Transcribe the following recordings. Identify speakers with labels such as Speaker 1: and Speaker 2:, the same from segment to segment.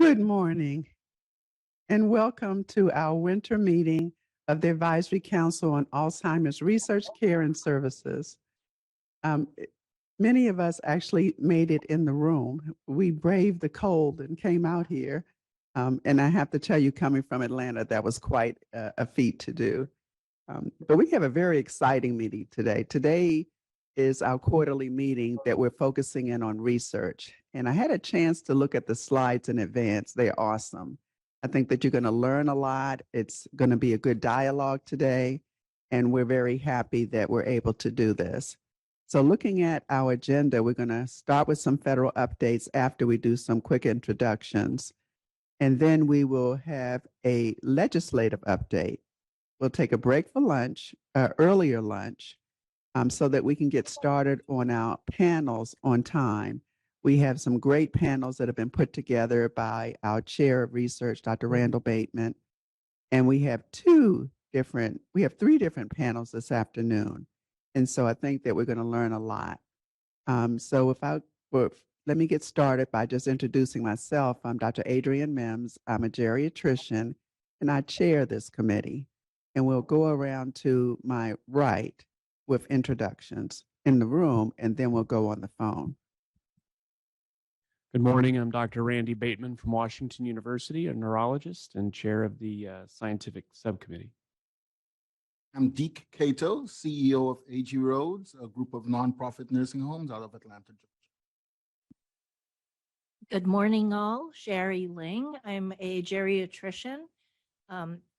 Speaker 1: Good morning and welcome to our winter meeting of the Advisory Council on Alzheimer's Research, Care, and Services. Um, Many of us actually made it in the room. We braved the cold and came out here. And I have to tell you, coming from Atlanta, that was quite a feat to do. But we have a very exciting meeting today. Today is our quarterly meeting that we're focusing in on research. And I had a chance to look at the slides in advance. They're awesome. I think that you're going to learn a lot. It's going to be a good dialogue today. And we're very happy that we're able to do this. So looking at our agenda, we're going to start with some federal updates after we do some quick introductions. And then we will have a legislative update. We'll take a break for lunch, earlier lunch, so that we can get started on our panels on time. We have some great panels that have been put together by our chair of research, Dr. Randall Bateman. And we have three different panels this afternoon. And so I think that we're going to learn a lot. Let me get started by just introducing myself. I'm Dr. Adrienne Mims. I'm a geriatrician, and I chair this committee. And we'll go around to my right with introductions in the room, and then we'll go on the phone.
Speaker 2: Good morning. I'm Dr. Randy Bateman from Washington University, a neurologist and chair of the scientific subcommittee.
Speaker 3: I'm Deke Cato, CEO of AG Roads, a group of nonprofit nursing homes out of Atlanta, Georgia.
Speaker 4: Good morning, all. Sherry Ling. I'm a geriatrician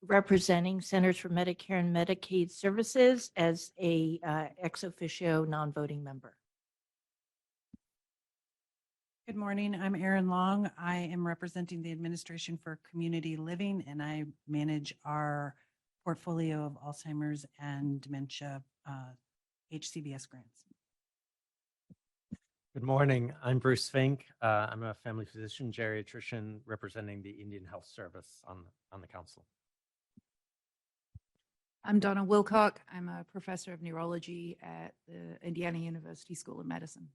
Speaker 4: representing Centers for Medicare and Medicaid Services as a ex officio non-voting member.
Speaker 5: Good morning. I'm Erin Long. I am representing the Administration for Community Living, and I manage our portfolio of Alzheimer's and dementia HCBS grants.
Speaker 6: Good morning. I'm Bruce Fink. I'm a family physician geriatrician representing the Indian Health Service on the council.
Speaker 7: I'm Donna Wilcock. I'm a professor of neurology at the Indiana University School of Medicine.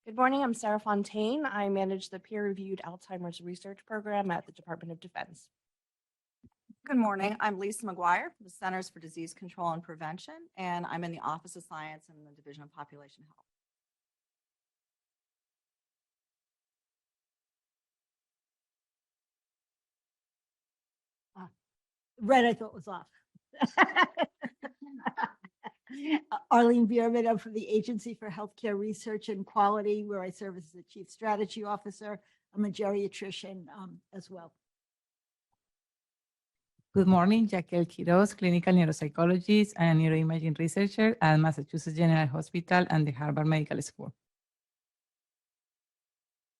Speaker 8: Good morning. I'm Sarah Fontaine. I manage the peer-reviewed Alzheimer's research program at the Department of Defense.
Speaker 9: Good morning. I'm Lisa McGuire from the Centers for Disease Control and Prevention, and I'm in the Office of Science and the Division of Population Health.
Speaker 10: Red, I thought was off. Arlene Bierman, I'm from the Agency for Healthcare Research and Quality, where I serve as the Chief Strategy Officer. I'm a geriatrician as well.
Speaker 11: Good morning, Jaquel Quiroz, clinical neuropsychologist and neuroimaging researcher at Massachusetts General Hospital and the Harvard Medical School.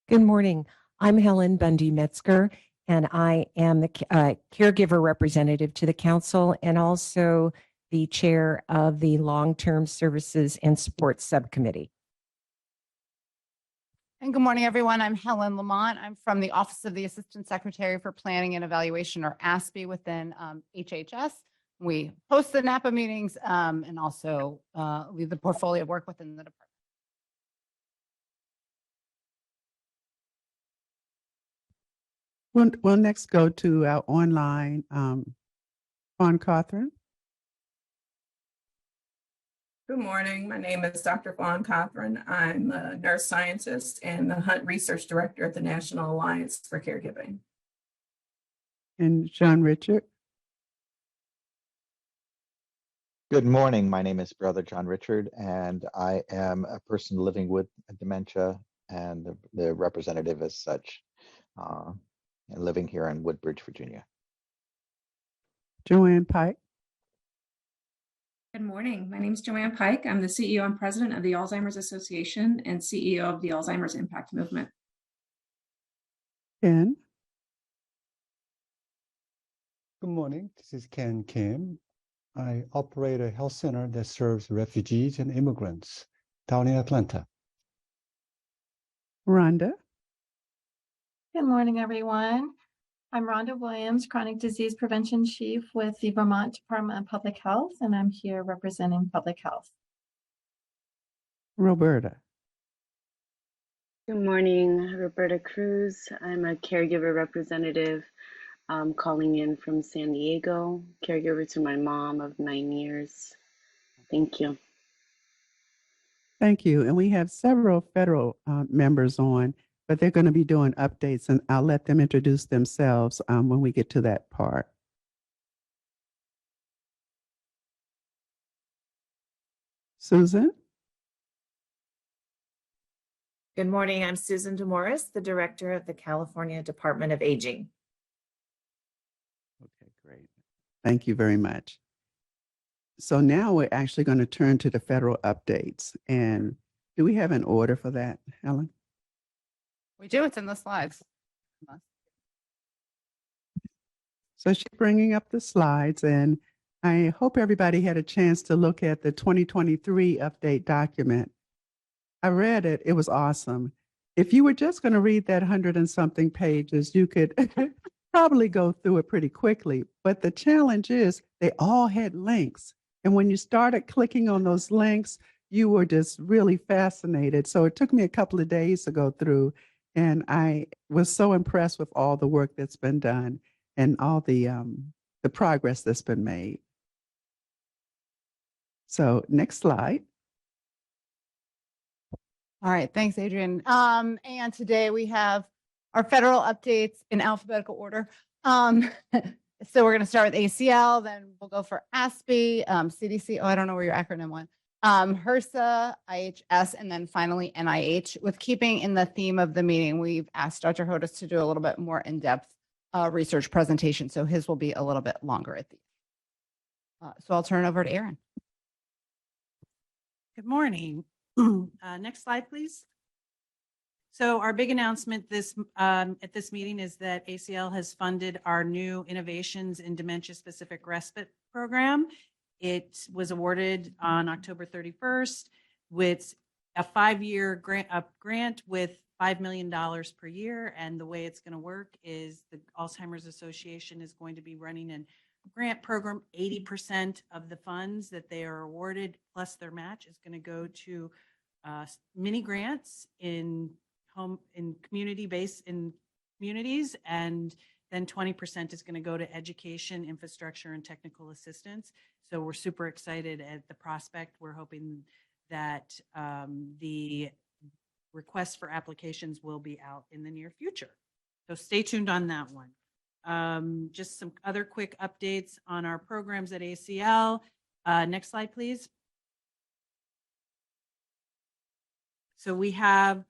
Speaker 12: Good morning. I'm Helen Bundy Metzger, and I am the caregiver representative to the council and also the chair of the Long-Term Services and Support Subcommittee.
Speaker 13: And good morning, everyone. I'm Helen Lamont. I'm from the Office of the Assistant Secretary for Planning and Evaluation, or ASPE, within HHS. We host the NAPA meetings and also lead the portfolio of work within the department.
Speaker 1: We'll next go to our online Fawn Catherine.
Speaker 14: Good morning. My name is Dr. Fawn Cothran. I'm a nurse scientist and the Hunt Research Director at the National Alliance for Caregiving.
Speaker 1: And John Richard.
Speaker 15: Good morning. My name is Brother John Richard, and I am a person living with dementia and the representative as such, and living here in Woodbridge, Virginia.
Speaker 1: Joanne Pike.
Speaker 16: Good morning. My name is Joanne Pike. I'm the CEO and president of the Alzheimer's Association and CEO of the Alzheimer's Impact Movement.
Speaker 1: Ken.
Speaker 17: Good morning. This is Ken Kim. I operate a health center that serves refugees and immigrants down in Atlanta.
Speaker 1: Rhonda.
Speaker 18: Good morning, everyone. I'm Rhonda Williams, Chronic Disease Prevention Chief with the Vermont Department of Public Health, and I'm here representing public health.
Speaker 1: Roberta.
Speaker 19: Good morning, Roberta Cruz. I'm a caregiver representative calling in from San Diego, caregiver to my mom of 9 years. Thank you.
Speaker 1: Thank you. And we have several federal members on, but they're going to be doing updates, and I'll let them introduce themselves when we get to that part. Susan?
Speaker 20: Good morning. I'm Susan DeMorris, the Director of the California Department of Aging.
Speaker 1: Okay, great. Thank you very much. So now we're actually going to turn to the federal updates. And do we have an order for that, Helen?
Speaker 13: We do, it's in the slides.
Speaker 1: So she's bringing up the slides, and I hope everybody had a chance to look at the 2023 update document. I read it. It was awesome. If you were just going to read that 100 and something pages, you could probably go through it pretty quickly. But the challenge is they all had links. And when you started clicking on those links, you were just really fascinated. So it took me a couple of days to go through. And I was so impressed with all the work that's been done and all the progress that's been made. So next slide.
Speaker 13: All right, thanks, Adrian. And today we have our federal updates in alphabetical order. So we're going to start with ACL, then we'll go for ASPE, CDC. Oh, I don't know where your acronym went. HRSA, IHS, and then finally NIH. With keeping in the theme of the meeting, we've asked Dr. Hodes to do a little bit more in-depth research presentation, so his will be a little bit longer at the end. So I'll turn it over to Erin.
Speaker 5: Good morning. Next slide, please. So our big announcement at this meeting is that ACL has funded our new Innovations in Dementia-Specific Respite program. It was awarded on October 31st with a 5-year grant with $5 million per year. And the way it's going to work is the Alzheimer's Association is going to be running a grant program. 80% of the funds that they are awarded plus their match is going to go to mini grants in community-based in communities, and then 20% is going to go to education, infrastructure, and technical assistance. So we're super excited at the prospect. We're hoping that the requests for applications will be out in the near future. So stay tuned on that one. Just some other quick updates on our programs at ACL. Next slide, please. So we have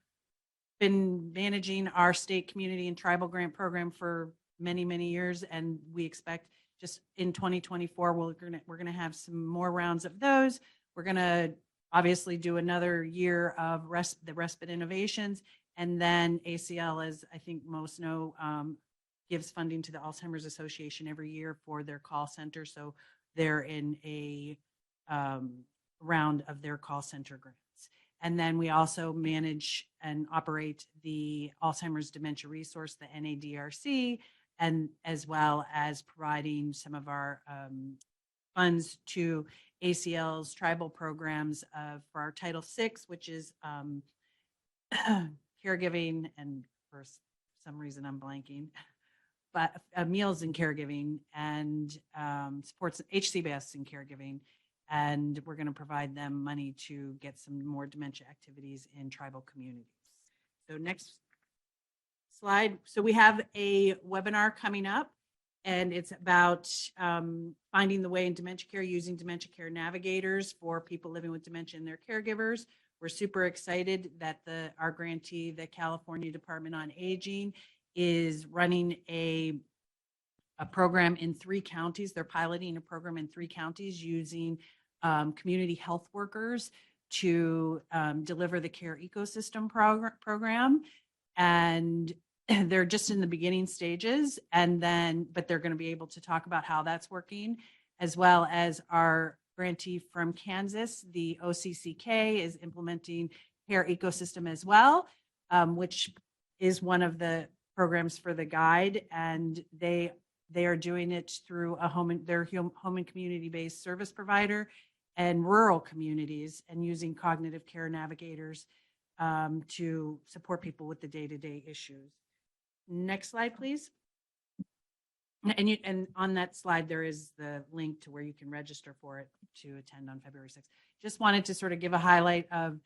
Speaker 5: been managing our state community and tribal grant program for many, many years, and we expect just in 2024, we're gonna have some more rounds of those. We're gonna obviously do another year of the respite innovations, and then ACL, as I think most know, gives funding to the Alzheimer's Association every year for their call center. So they're in a round of their call center grants. And then we also manage and operate the Alzheimer's Dementia Resource, the NADRC, and as well as providing some of our funds to ACL's tribal programs for our Title VI, which is caregiving, and for some reason I'm blanking, but meals and caregiving, and supports HCBS and caregiving. And we're going to provide them money to get some more dementia activities in tribal communities. So next slide. So we have a webinar coming up, and it's about finding the way in dementia care using dementia care navigators for people living with dementia and their caregivers. We're super excited that our grantee, the California Department on Aging, is running a program in 3 counties. They're piloting a program in 3 counties using community health workers to deliver the care ecosystem program. And they're just in the beginning stages, but they're going to be able to talk about how that's working, as well as our grantee from Kansas, the OCCK, is implementing care ecosystem as well, which is one of the programs for the guide, and they are doing it through their home and community-based service provider and rural communities, and using cognitive care navigators to support people with the day-to-day issues. Next slide, please. And on that slide, there is the link to where you can register for it to attend on February 6th. Just wanted to sort of give a highlight of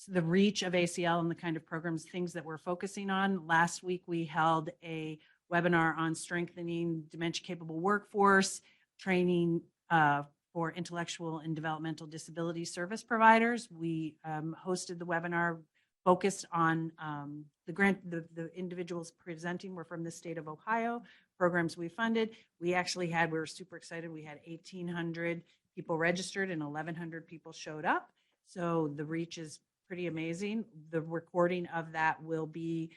Speaker 5: the reach of ACL and the kind of programs, things that we're focusing on. Last week, we held a webinar on strengthening dementia-capable workforce, training for intellectual and developmental disability service providers. We hosted the webinar focused on the individuals presenting were from the state of Ohio, programs we funded. We were super excited. We had 1,800 people registered and 1,100 people showed up. So the reach is pretty amazing. The recording of that will be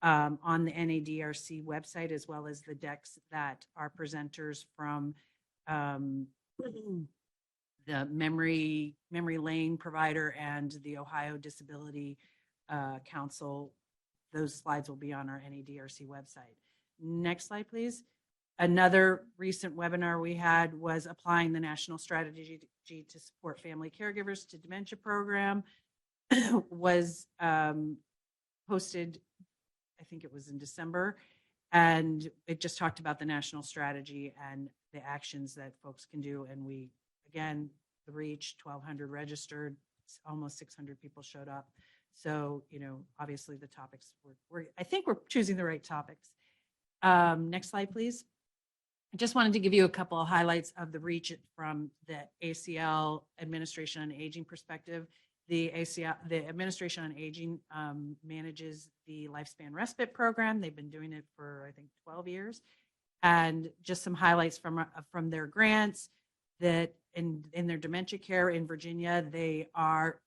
Speaker 5: on the NADRC website, as well as the decks that our presenters from the memory lane provider and the Ohio Disability Council. Those slides will be on our NADRC website. Next slide, please. Another recent webinar we had was applying the national strategy to support family caregivers to dementia program. Was posted, I think it was in December, and it just talked about the national strategy and the actions that folks can do. And we, again, the reach, 1,200 registered, almost 600 people showed up. So, obviously the topics I think we're choosing the right topics. Next slide, please. I just wanted to give you a couple of highlights of the reach from the ACL Administration on Aging perspective. The Administration on Aging manages the Lifespan Respite Program. They've been doing it for, I think, 12 years. And just some highlights from their grants, that in their dementia care in Virginia, they are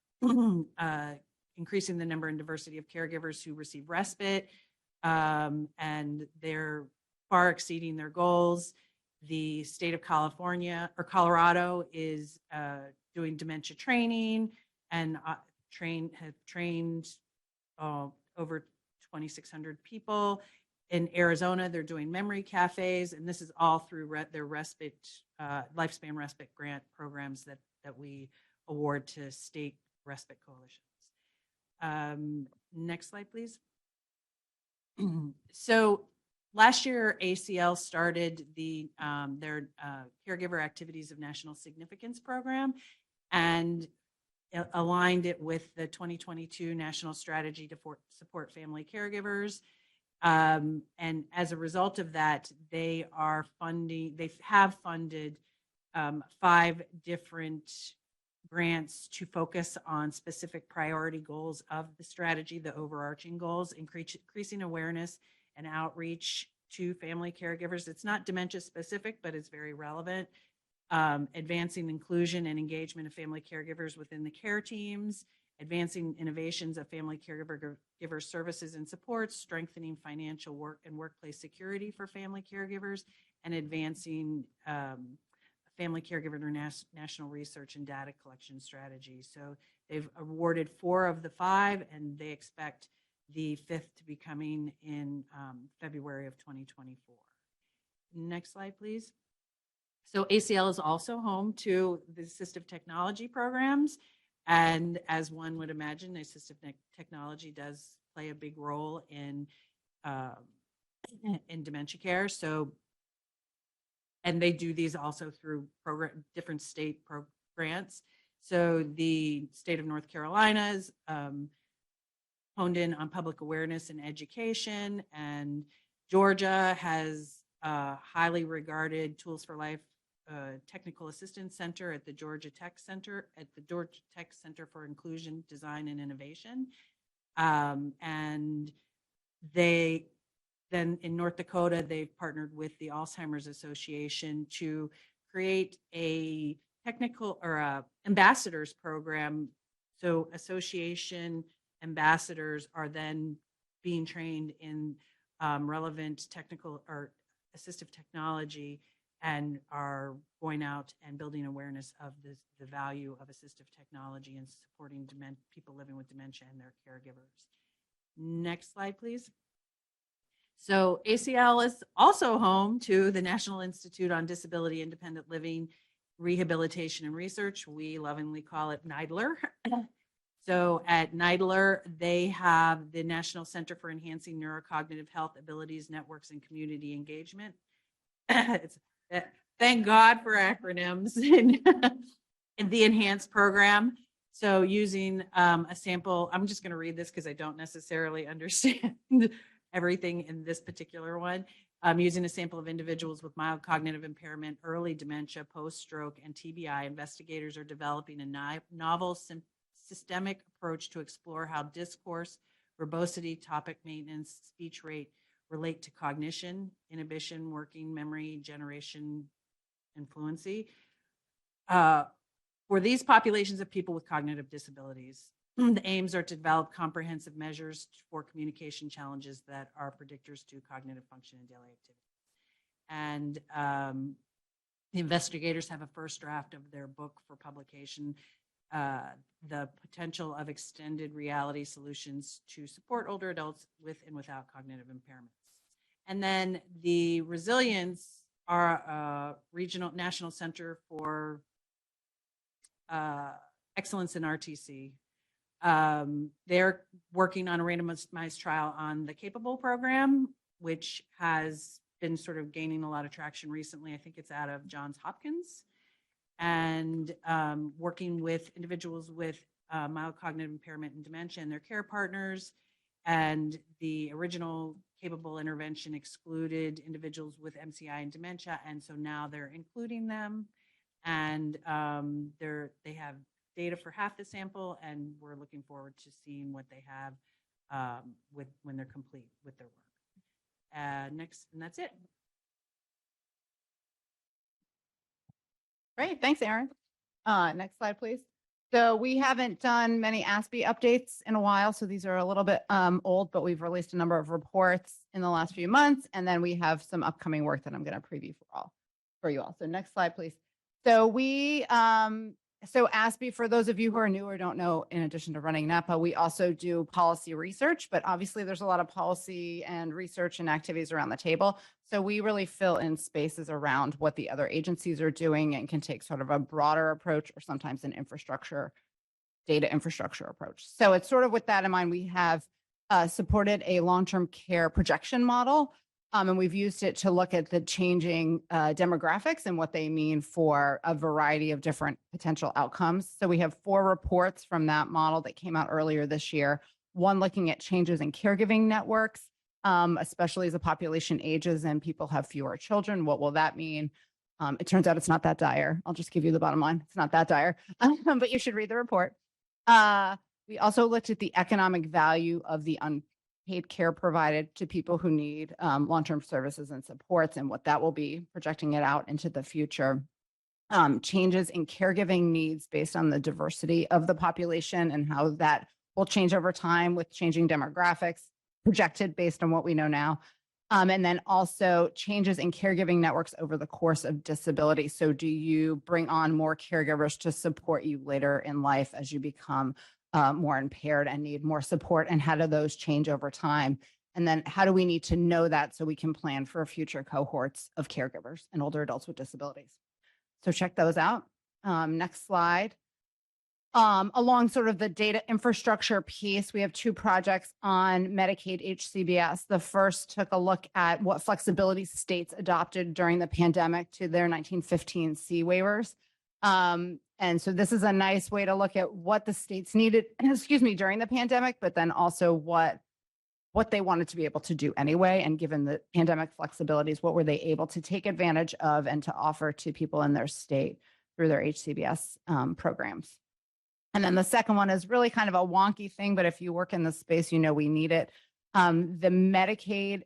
Speaker 5: increasing the number and diversity of caregivers who receive respite, and they're far exceeding their goals. The state of Colorado is doing dementia training and have trained over 2,600 people. In Arizona, they're doing memory cafes, and this is all through their respite, lifespan respite grant programs that we award to state respite coalitions. Next slide, please. So last year, ACL started their Caregiver Activities of National Significance program and aligned it with the 2022 National Strategy to Support Family Caregivers. And as a result of that, they have funded 5 different grants to focus on specific priority goals of the strategy, the overarching goals, increasing awareness and outreach to family caregivers. It's not dementia specific, but it's very relevant. Advancing inclusion and engagement of family caregivers within the care teams, advancing innovations of family caregiver services and supports, strengthening financial work and workplace security for family caregivers, and advancing family caregiver national research and data collection strategies. So they've awarded 4 of the 5, and they expect the 5th to be coming in February of 2024. Next slide, please. So ACL is also home to the assistive technology programs. And as one would imagine, assistive technology does play a big role in dementia care. So, and they do these also through different state grants. So the state of North Carolina is honed in on public awareness and education, and Georgia has highly regarded Tools for Life Technical Assistance Center at the Georgia Tech Center for Inclusion, Design, and Innovation. And then in North Dakota, they've partnered with the Alzheimer's Association to create a technical or ambassadors program. So association ambassadors are then being trained in relevant technical or assistive technology and are going out and building awareness of the value of assistive technology and supporting people living with dementia and their caregivers. Next slide, please. So ACL is also home to the National Institute on Disability Independent Living, Rehabilitation and Research. We lovingly call it NIDLR. So at Neidler, they have the National Center for Enhancing Neurocognitive Health Abilities, Networks, and Community Engagement. Thank God for acronyms in the enhanced program. So using a sample, I'm just going to read this because I don't necessarily understand everything in this particular one. Using a sample of individuals with mild cognitive impairment, early dementia, post-stroke, and TBI, investigators are developing a novel systemic approach to explore how discourse, verbosity, topic maintenance, speech rate relate to cognition, inhibition, working memory, generation, and fluency. For these populations of people with cognitive disabilities, the aims are to develop comprehensive measures for communication challenges that are predictors to cognitive function and daily activity. And the investigators have a first draft of their book for publication, the potential of extended reality solutions to support older adults with and without cognitive impairments. And then the resilience are regional national center for excellence in RTC. They're working on a randomized trial on the Capable program, which has been sort of gaining a lot of traction recently. I think it's out of Johns Hopkins, and working with individuals with mild cognitive impairment and dementia and their care partners. And the original Capable intervention excluded individuals with MCI and dementia, and so now they're including them. And they have data for half the sample, and we're looking forward to seeing what they have when they're complete with their work. Next, and that's it.
Speaker 13: Great, thanks, Erin. Next slide, please. So we haven't done many ASPE updates in a while, so these are a little bit old, but we've released a number of reports in the last few months, and then we have some upcoming work that I'm going to preview for you all. So next slide, please. So so ASPE, for those of you who are new or don't know, in addition to running NAPA, we also do policy research, but obviously there's a lot of policy and research and activities around the table. So we really fill in spaces around what the other agencies are doing and can take sort of a broader approach or sometimes an data infrastructure approach. So it's sort of with that in mind, we have supported a long-term care projection model. And we've used it to look at the changing demographics and what they mean for a variety of different potential outcomes. So we have 4 reports from that model that came out earlier this year. One looking at changes in caregiving networks, especially as the population ages and people have fewer children. What will that mean? It turns out it's not that dire. I'll just give you the bottom line. It's not that dire, but you should read the report. We also looked at the economic value of the unpaid care provided to people who need long-term services and supports, and what that will be, projecting it out into the future. Changes in caregiving needs based on the diversity of the population and how that will change over time with changing demographics, projected based on what we know now. And then also changes in caregiving networks over the course of disability. So do you bring on more caregivers to support you later in life as you become more impaired and need more support, and how do those change over time? And then how do we need to know that so we can plan for future cohorts of caregivers and older adults with disabilities? So check those out. Next slide. Along sort of the data infrastructure piece, we have 2 projects on Medicaid HCBS. The first took a look at what flexibility states adopted during the pandemic to their 1915 C waivers. And so this is a nice way to look at what the states needed, during the pandemic, but then also what they wanted to be able to do anyway. And given the pandemic flexibilities, what were they able to take advantage of and to offer to people in their state through their HCBS programs. And then the second one is really kind of a wonky thing, but if you work in the space, you know we need it. The Medicaid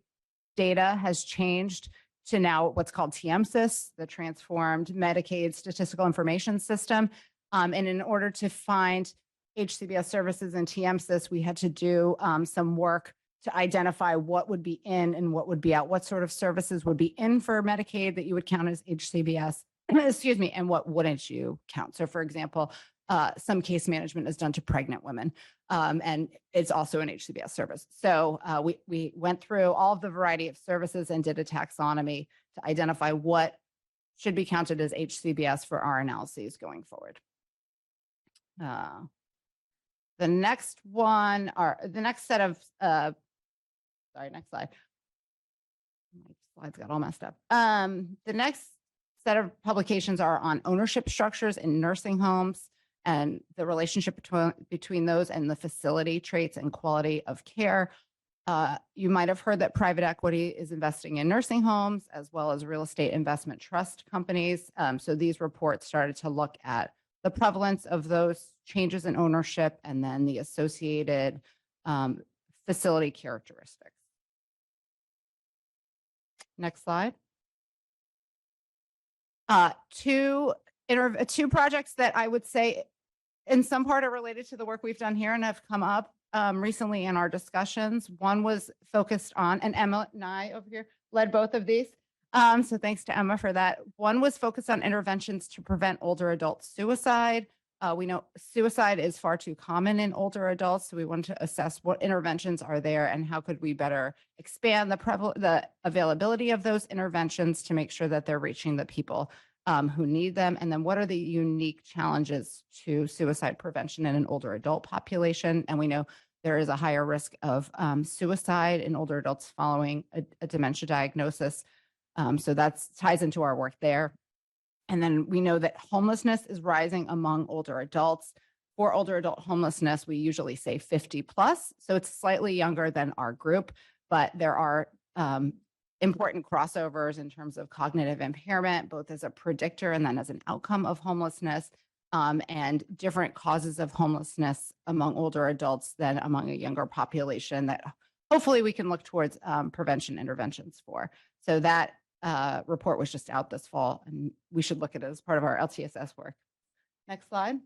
Speaker 13: data has changed to now what's called TMSIS, the Transformed Medicaid Statistical Information System. And in order to find HCBS services in TMSIS, we had to do some work to identify what would be in and what would be out, what sort of services would be in for Medicaid that you would count as HCBS, and what wouldn't you count. So for example, some case management is done to pregnant women, and it's also an HCBS service. So we went through all of the variety of services and did a taxonomy to identify what should be counted as HCBS for our analyses going forward. The next one are the next set of, sorry, next slide. My slides got all messed up. The next set of publications are on ownership structures in nursing homes and the relationship between those and the facility traits and quality of care. You might have heard that private equity is investing in nursing homes as well as real estate investment trust companies. So these reports started to look at the prevalence of those changes in ownership and then the associated facility characteristics. Next slide. Two projects that I would say in some part are related to the work we've done here and have come up recently in our discussions. One was focused on, and Emma and I over here led both of these. So thanks to Emma for that. One was focused on interventions to prevent older adult suicide. We know suicide is far too common in older adults, so we wanted to assess what interventions are there and how could we better expand the availability of those interventions to make sure that they're reaching the people who need them, and then what are the unique challenges to suicide prevention in an older adult population. And we know there is a higher risk of suicide in older adults following a dementia diagnosis. So that ties into our work there. And then we know that homelessness is rising among older adults. For older adult homelessness, we usually say 50 plus. So it's slightly younger than our group, but there are important crossovers in terms of cognitive impairment, both as a predictor and then as an outcome of homelessness, and different causes of homelessness among older adults than among a younger population that hopefully we can look towards prevention interventions for. So that report was just out this fall, and we should look at it as part of our LTSS work. Next slide.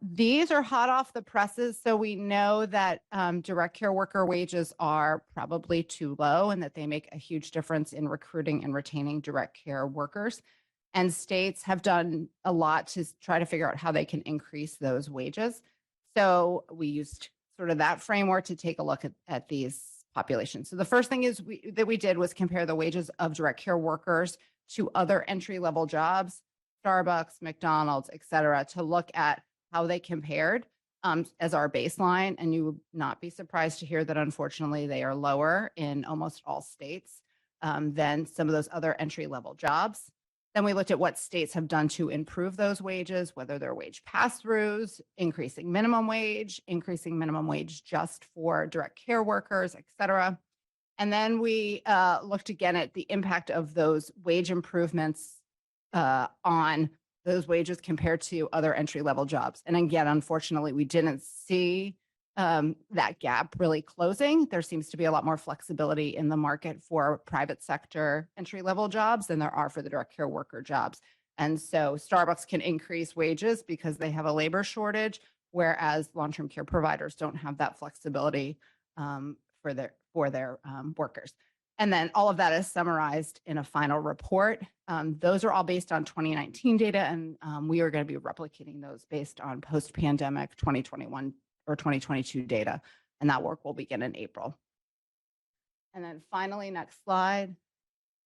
Speaker 13: These are hot off the presses, so we know that direct care worker wages are probably too low and that they make a huge difference in recruiting and retaining direct care workers. And states have done a lot to try to figure out how they can increase those wages. So we used sort of that framework to take a look at these populations. So the first thing is that we did was compare the wages of direct care workers to other entry-level jobs, Starbucks, McDonald's, et cetera, to look at how they compared as our baseline. And you would not be surprised to hear that, unfortunately, they are lower in almost all states than some of those other entry-level jobs. Then we looked at what states have done to improve those wages, whether they're wage pass-throughs, increasing minimum wage just for direct care workers, et cetera. And then we looked again at the impact of those wage improvements on those wages compared to other entry-level jobs. And again, unfortunately, we didn't see that gap really closing. There seems to be a lot more flexibility in the market for private sector entry-level jobs than there are for the direct care worker jobs. And so Starbucks can increase wages because they have a labor shortage, whereas long-term care providers don't have that flexibility for their workers. And then all of that is summarized in a final report. Those are all based on 2019 data, and we are going to be replicating those based on post-pandemic 2021 or 2022 data, and that work will begin in April. And then finally, next slide.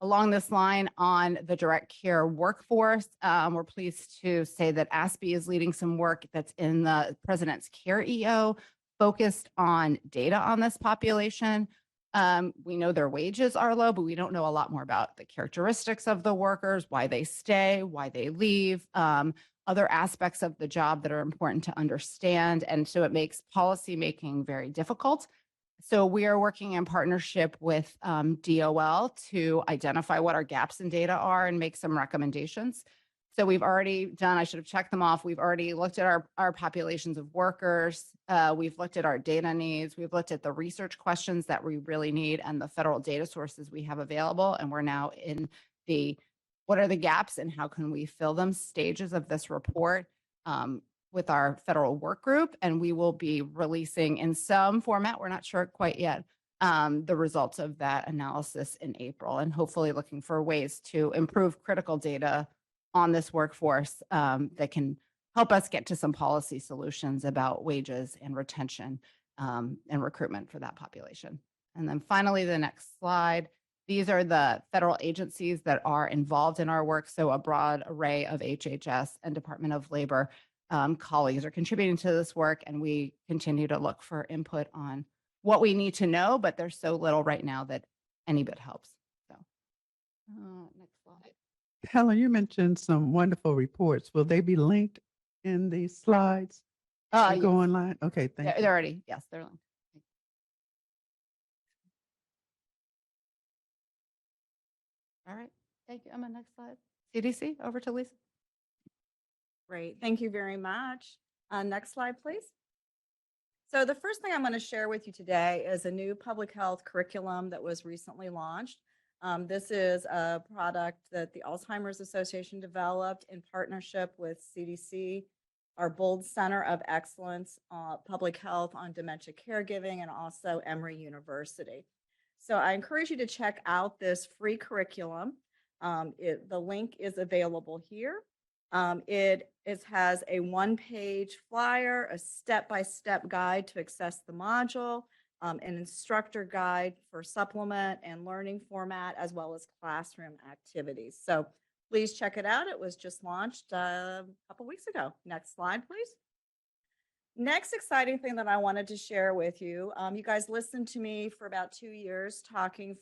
Speaker 13: Along this line on the direct care workforce, we're pleased to say that ASPE is leading some work that's in the President's Care EO focused on data on this population. We know their wages are low, but we don't know a lot more about the characteristics of the workers, why they stay, why they leave, other aspects of the job that are important to understand. And so it makes policy making very difficult. So we are working in partnership with DOL to identify what our gaps in data are and make some recommendations. So we've already done, I should have checked them off. We've already looked at our populations of workers. We've looked at our data needs. We've looked at the research questions that we really need and the federal data sources we have available. And we're now in the, what are the gaps and how can we fill them stages of this report with our federal work group. And we will be releasing in some format, we're not sure quite yet, the results of that analysis in April, and hopefully looking for ways to improve critical data on this workforce that can help us get to some policy solutions about wages and retention and recruitment for that population. And then finally, the next slide. These are the federal agencies that are involved in our work. So a broad array of HHS and Department of Labor colleagues are contributing to this work, and we continue to look for input on what we need to know, but there's so little right now that any bit helps. So, next slide.
Speaker 1: Helen, you mentioned some wonderful reports. Will they be linked in the slides? To go
Speaker 13: Yes.
Speaker 1: online? Okay, thank
Speaker 13: They're
Speaker 1: you.
Speaker 13: already, yes, they're linked. All right, thank you. I'm on next slide. CDC, over to Lisa.
Speaker 9: Great, thank you very much. Next slide, please. So the first thing I'm going to share with you today is a new public health curriculum that was recently launched. This is a product that the Alzheimer's Association developed in partnership with CDC, our Bold Center of Excellence, Public Health on Dementia Caregiving, and also Emory University. So I encourage you to check out this free curriculum. The link is available here. It has a one-page flyer, a step-by-step guide to access the module, an instructor guide for supplement and learning format, as well as classroom activities. So please check it out. It was just launched a couple weeks ago. Next slide, please. Next exciting thing that I wanted to share with you, you guys listened to me for about 2 years talking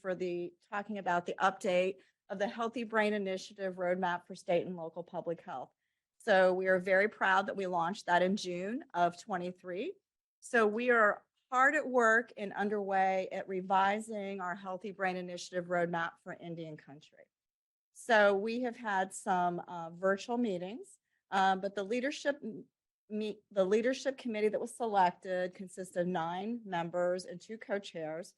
Speaker 9: about the update of the Healthy Brain Initiative Roadmap for State and Local Public Health. So we are very proud that we launched that in June of 23. So we are hard at work and underway at revising our Healthy Brain Initiative Roadmap for Indian Country. So we have had some virtual meetings, but the leadership committee that was selected consists of 9 members and 2 co-chairs.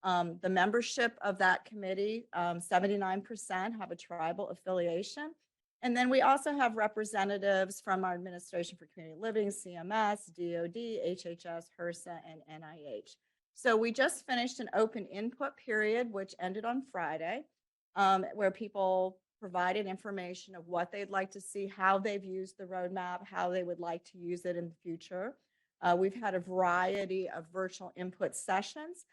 Speaker 9: The membership of that committee, 79% have a tribal affiliation. And then we also have representatives from our Administration for Community Living, CMS, DOD, HHS, HRSA, and NIH. So we just finished an open input period, which ended on Friday, where people provided information of what they'd like to see, how they've used the roadmap, how they would like to use it in the future. We've had a variety of virtual input sessions,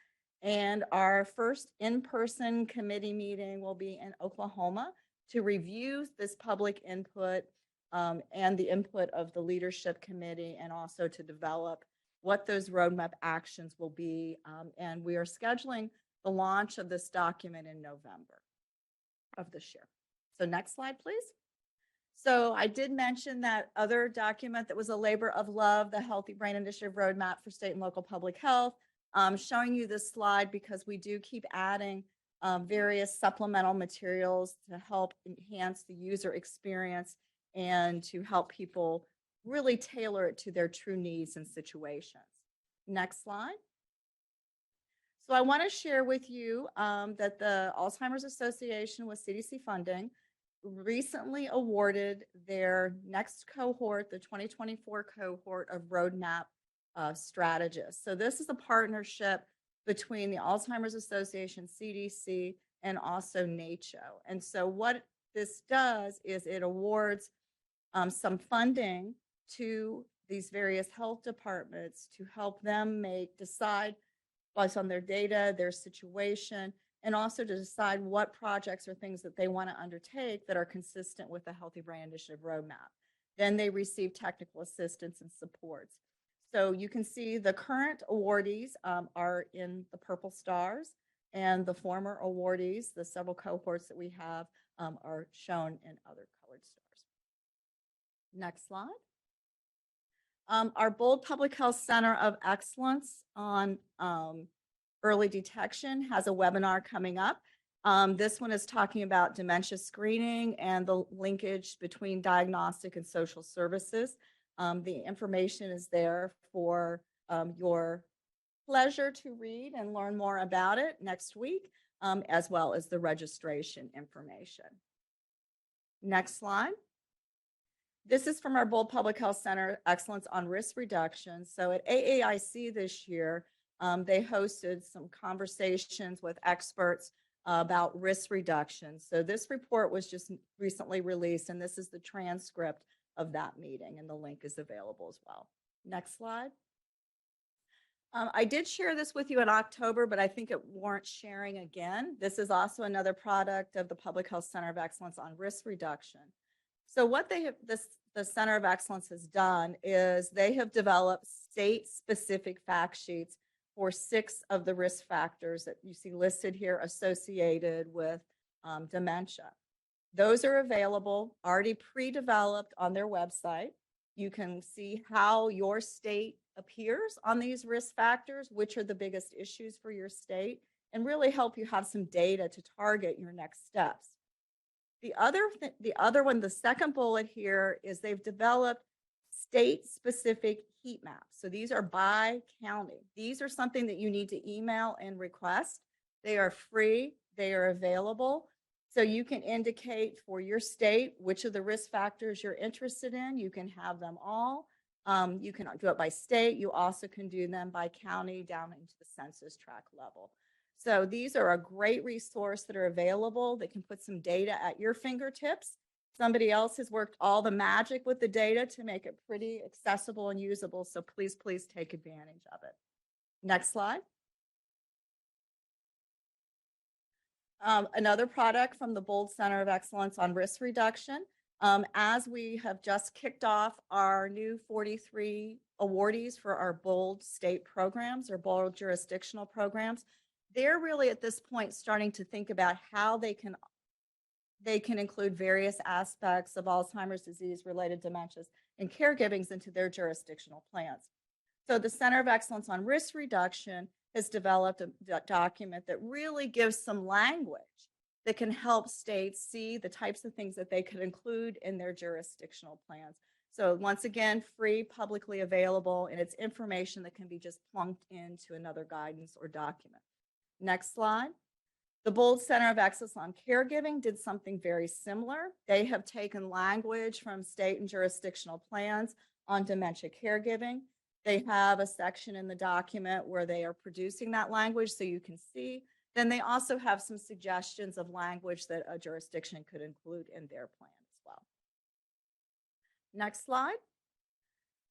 Speaker 9: and our first in-person committee meeting will be in Oklahoma to review this public input and the input of the leadership committee, and also to develop what those roadmap actions will be. And we are scheduling the launch of this document in November of this year. So next slide, please. So I did mention that other document that was a labor of love, the Healthy Brain Initiative Roadmap for State and Local Public Health. Showing you this slide because we do keep adding various supplemental materials to help enhance the user experience and to help people really tailor it to their true needs and situations. Next slide. So I want to share with you that the Alzheimer's Association with CDC funding recently awarded their next cohort, the 2024 cohort of roadmap strategists. So this is a partnership between the Alzheimer's Association, CDC, and also NACCHO. And so what this does is it awards some funding to these various health departments to help them decide based on their data, their situation, and also to decide what projects or things that they want to undertake that are consistent with the Healthy Brain Initiative Roadmap. Then they receive technical assistance and supports. So you can see the current awardees are in the purple stars, and the former awardees, the several cohorts that we have, are shown in other colored stars. Next slide. Our Bold Public Health Center of Excellence on early detection has a webinar coming up. This one is talking about dementia screening and the linkage between diagnostic and social services. The information is there for your pleasure to read and learn more about it next week, as well as the registration information. Next slide. This is from our Bold Public Health Center Excellence on Risk Reduction. So at AAIC this year, they hosted some conversations with experts about risk reduction. So this report was just recently released, and this is the transcript of that meeting, and the link is available as well. Next slide. I did share this with you in October, but I think it warrants sharing again. This is also another product of the Public Health Center of Excellence on Risk Reduction. So what they have, this the Center of Excellence has done is they have developed state-specific fact sheets for 6 of the risk factors that you see listed here associated with dementia. Those are available, already pre-developed on their website. You can see how your state appears on these risk factors, which are the biggest issues for your state, and really help you have some data to target your next steps. The other one, the second bullet here, is they've developed state-specific heat maps. So these are by county. These are something that you need to email and request. They are free. They are available. So you can indicate for your state which of the risk factors you're interested in. You can have them all. You can do it by state. You also can do them by county down into the census tract level. So these are a great resource that are available that can put some data at your fingertips. Somebody else has worked all the magic with the data to make it pretty accessible and usable. So please, please take advantage of it. Next slide. Another product from the Bold Center of Excellence on Risk Reduction. As we have just kicked off our new 43 awardees for our Bold state programs or Bold jurisdictional programs, they're really at this point starting to think about how they can include various aspects of Alzheimer's disease related dementias and caregivings into their jurisdictional plans. So the Center of Excellence on Risk Reduction has developed a document that really gives some language that can help states see the types of things that they could include in their jurisdictional plans. So once again, free, publicly available, and it's information that can be just plunked into another guidance or document. Next slide. The Bold Center of Excellence on Caregiving did something very similar. They have taken language from state and jurisdictional plans on dementia caregiving. They have a section in the document where they are producing that language so you can see. Then they also have some suggestions of language that a jurisdiction could include in their plan as well. Next slide.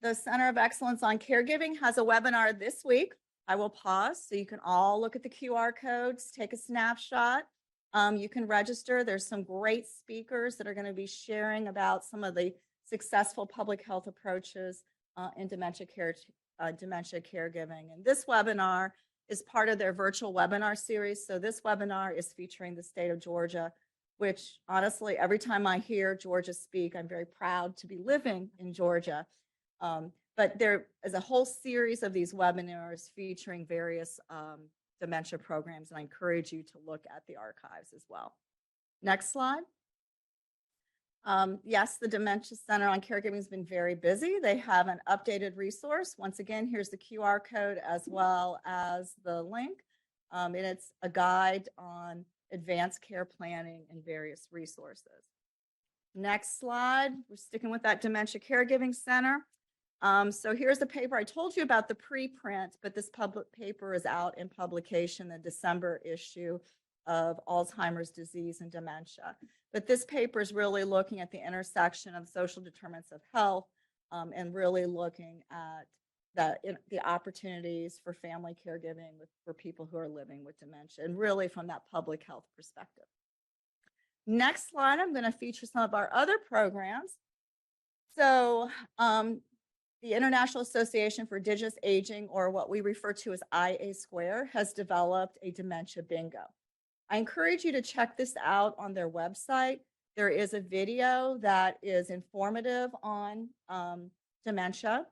Speaker 9: The Center of Excellence on Caregiving has a webinar this week. I will pause so you can all look at the QR codes, take a snapshot. You can register. There's some great speakers that are going to be sharing about some of the successful public health approaches in dementia caregiving. And this webinar is part of their virtual webinar series. So this webinar is featuring the state of Georgia, which honestly, every time I hear Georgia speak, I'm very proud to be living in Georgia. But there is a whole series of these webinars featuring various dementia programs, and I encourage you to look at the archives as well. Next slide. Yes, the Dementia Center on Caregiving has been very busy. They have an updated resource. Once again, here's the QR code as well as the link. And it's a guide on advanced care planning and various resources. Next slide. We're sticking with that Dementia Caregiving Center. So here's the paper. I told you about the preprint, but this public paper is out in publication, the December issue of Alzheimer's disease and dementia. But this paper is really looking at the intersection of social determinants of health and really looking at the opportunities for family caregiving for people who are living with dementia, and really from that public health perspective. Next slide, I'm going to feature some of our other programs. So the International Association for Indigenous Aging, or what we refer to as IA Square, has developed a dementia bingo. I encourage you to check this out on their website. There is a video that is informative on dementia.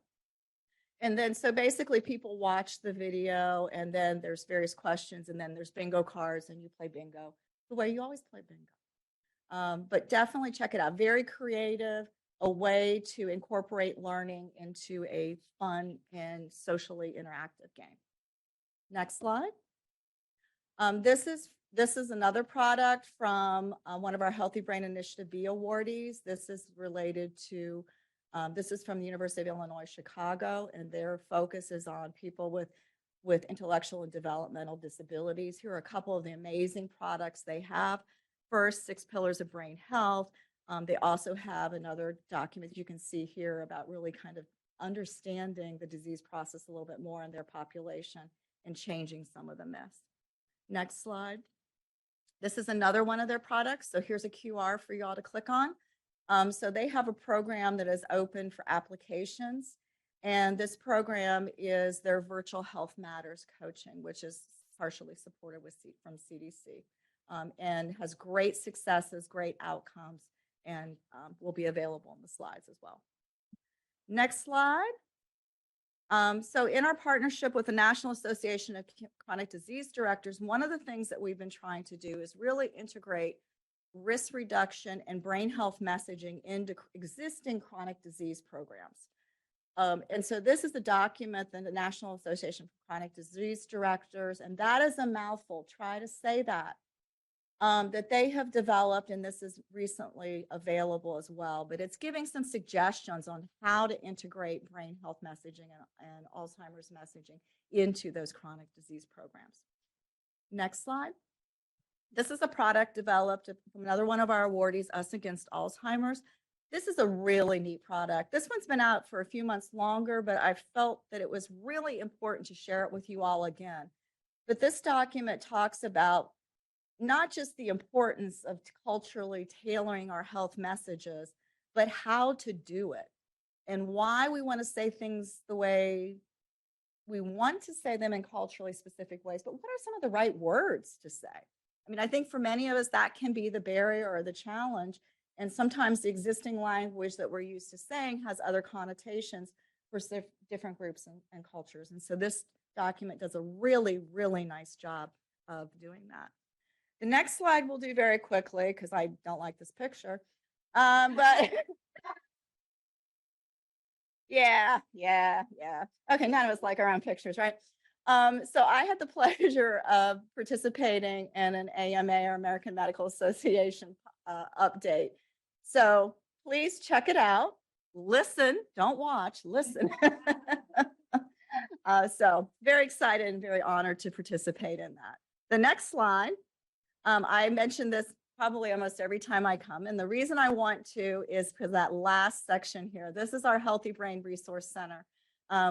Speaker 9: And then, so basically people watch the video, and then there's various questions, and then there's bingo cards, and you play bingo the way you always play bingo. But definitely check it out. Very creative, a way to incorporate learning into a fun and socially interactive game. Next slide. This is another product from one of our Healthy Brain Initiative B awardees. This is related to, this is from the University of Illinois, Chicago, and their focus is on people with intellectual and developmental disabilities. Here are a couple of the amazing products they have. First, 6 Pillars of Brain Health. They also have another document you can see here about really kind of understanding the disease process a little bit more in their population and changing some of the myths. Next slide. This is another one of their products. So here's a QR for y'all to click on. So they have a program that is open for applications. And this program is their Virtual Health Matters coaching, which is partially supported from CDC, and has great successes, great outcomes, and will be available in the slides as well. Next slide. So in our partnership with the National Association of Chronic Disease Directors, one of the things that we've been trying to do is really integrate risk reduction and brain health messaging into existing chronic disease programs. And so this is a document that the National Association of Chronic Disease Directors, and that is a mouthful, try to say that, that they have developed, and this is recently available as well, but it's giving some suggestions on how to integrate brain health messaging and Alzheimer's messaging into those chronic disease programs. Next slide. This is a product developed from another one of our awardees, Us Against Alzheimer's. This is a really neat product. This one's been out for a few months longer, but I felt that it was really important to share it with you all again. But this document talks about not just the importance of culturally tailoring our health messages, but how to do it and why we want to say things the way we want to say them in culturally specific ways, but what are some of the right words to say? I mean, I think for many of us, that can be the barrier or the challenge. And sometimes the existing language that we're used to saying has other connotations for different groups and cultures. And so this document does a really, really nice job of doing that. The next slide we'll do very quickly because I don't like this picture. But yeah. Okay, none of us like our own pictures, right? So I had the pleasure of participating in an AMA, or American Medical Association update. So please check it out. Listen, don't watch, listen. So very excited and very honored to participate in that. The next slide, I mentioned this probably almost every time I come. And the reason I want to is for that last section here. This is our Healthy Brain Resource Center.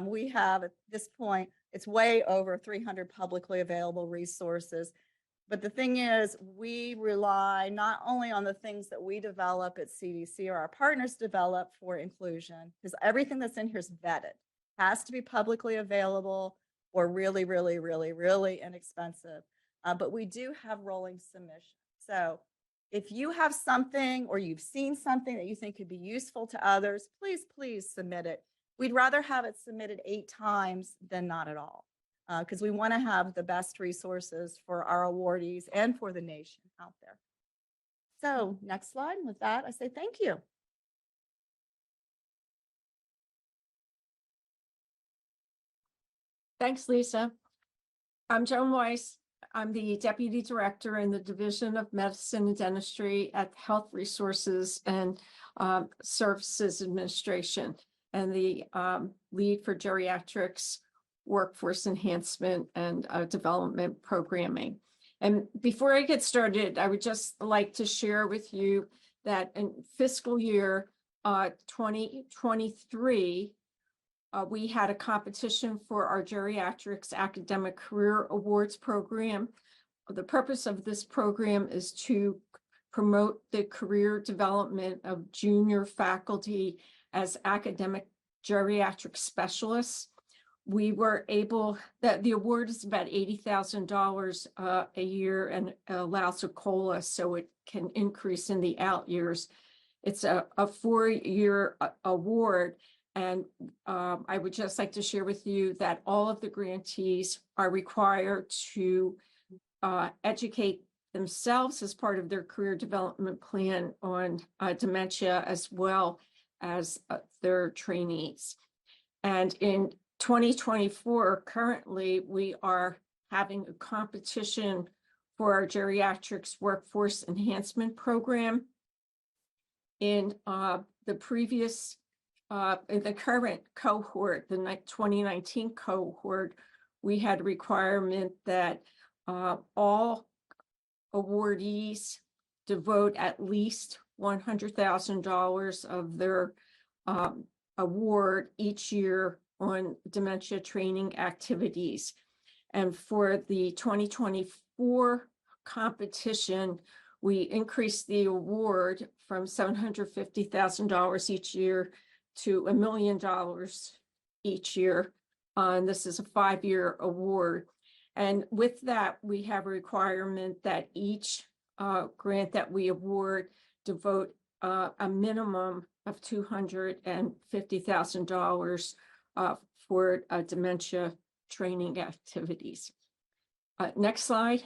Speaker 9: We have at this point, it's way over 300 publicly available resources. But the thing is, we rely not only on the things that we develop at CDC or our partners develop for inclusion, because everything that's in here is vetted, has to be publicly available or really, really, really, really inexpensive. But we do have rolling submissions. So if you have something or you've seen something that you think could be useful to others, please submit it. We'd rather have it submitted 8 times than not at all, because we want to have the best resources for our awardees and for the nation out there. So next slide. With that, I say thank you.
Speaker 21: Thanks, Lisa. I'm Joan Weiss. I'm the Deputy Director in the Division of Medicine and Dentistry at Health Resources and Services Administration, and the lead for geriatrics, workforce enhancement, and development programming. And before I get started, I would just like to share with you that in fiscal year 2023, we had a competition for our Geriatrics Academic Career Awards program. The purpose of this program is to promote the career development of junior faculty as academic geriatric specialists. We were able, the award is about $80,000 a year and allows a COLA, so it can increase in the out years. It's a 4-year award. And I would just like to share with you that all of the grantees are required to educate themselves as part of their career development plan on dementia, as well as their trainees. And in 2024, currently, we are having a competition for our geriatrics workforce enhancement program. In the previous in the current cohort, the 2019 cohort, we had a requirement that all awardees devote at least $100,000 of their award each year on dementia training activities. And for the 2024 competition, we increased the award from $750,000 each year to $1 million each year. And this is a 5-year award. And with that, we have a requirement that each grant that we award devote a minimum of $250,000 for dementia training activities. Next slide.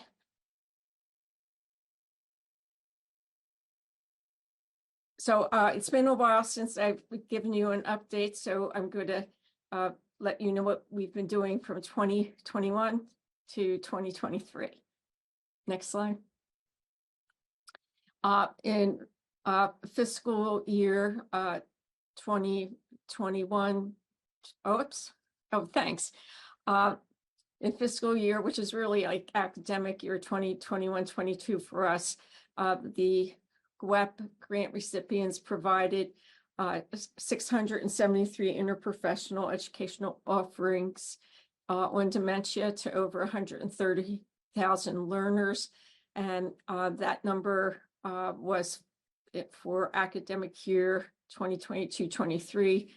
Speaker 21: So it's been a while since I've given you an update, so I'm going to let you know what we've been doing from 2021 to 2023. Next slide. In fiscal year 2021, thanks. In fiscal year, which is really like academic year 2021-22 for us, the GWEP grant recipients provided 673 interprofessional educational offerings on dementia to over 130,000 learners. And that number was for academic year 2022-23,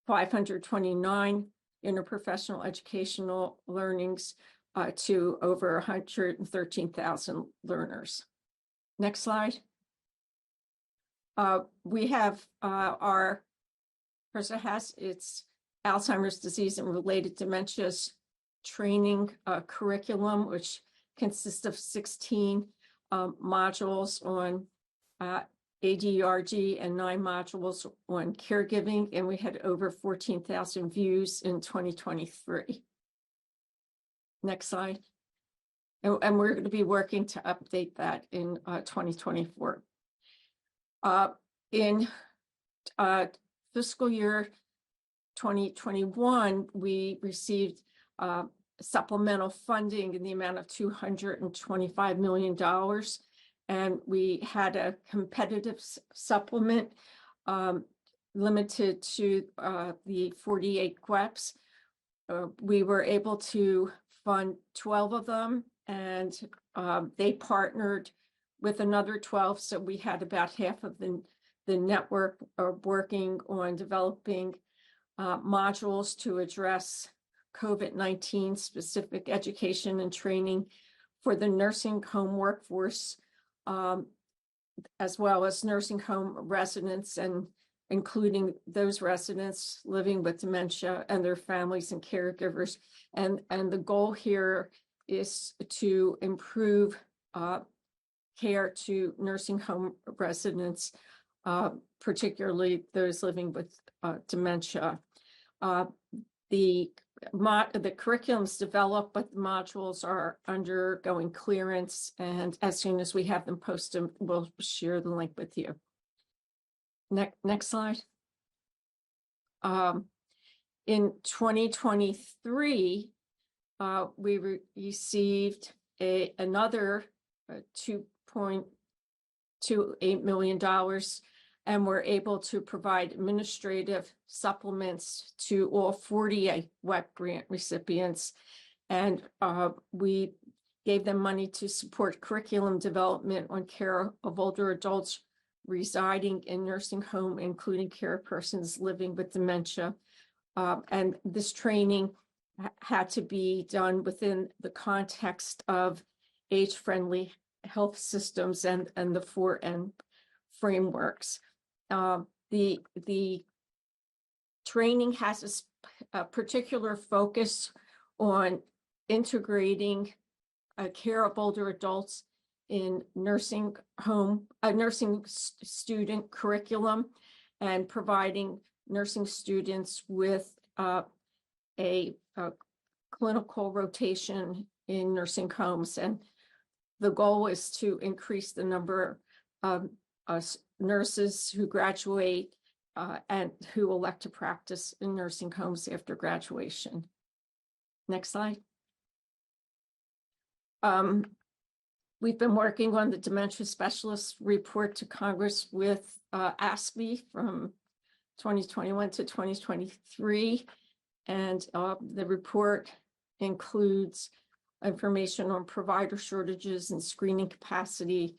Speaker 21: 529 interprofessional educational learnings to over 113,000 learners. Next slide. We have our HRSA has its Alzheimer's disease and related dementias training curriculum, which consists of 16 modules on ADRG and 9 modules on caregiving, and we had over 14,000 views in 2023. Next slide. And we're going to be working to update that in 2024. In fiscal year 2021, we received supplemental funding in the amount of $225 million. And we had a competitive supplement limited to the 48 GWEPs. We were able to fund 12 of them, and they partnered with another 12. So we had about half of the network working on developing modules to address COVID-19 specific education and training for the nursing home workforce, as well as nursing home residents, and including those residents living with dementia and their families and caregivers. And the goal here is to improve care to nursing home residents, particularly those living with dementia. The curriculum's developed, but the modules are undergoing clearance, and as soon as we have them posted, we'll share the link with you. Next slide. In 2023, we received another $2.28 million, and we're able to provide administrative supplements to all 48 WEP grant recipients. And we gave them money to support curriculum development on care of older adults residing in nursing home, including care persons living with dementia. And this training had to be done within the context of age-friendly health systems and the 4N frameworks. The training has a particular focus on integrating care of older adults in nursing student curriculum, and providing nursing students with a clinical rotation in nursing homes. And the goal is to increase the number of nurses who graduate and who elect to practice in nursing homes after graduation. Next slide. We've been working on the dementia specialist report to Congress with ASPE from 2021 to 2023. And the report includes information on provider shortages and screening capacity,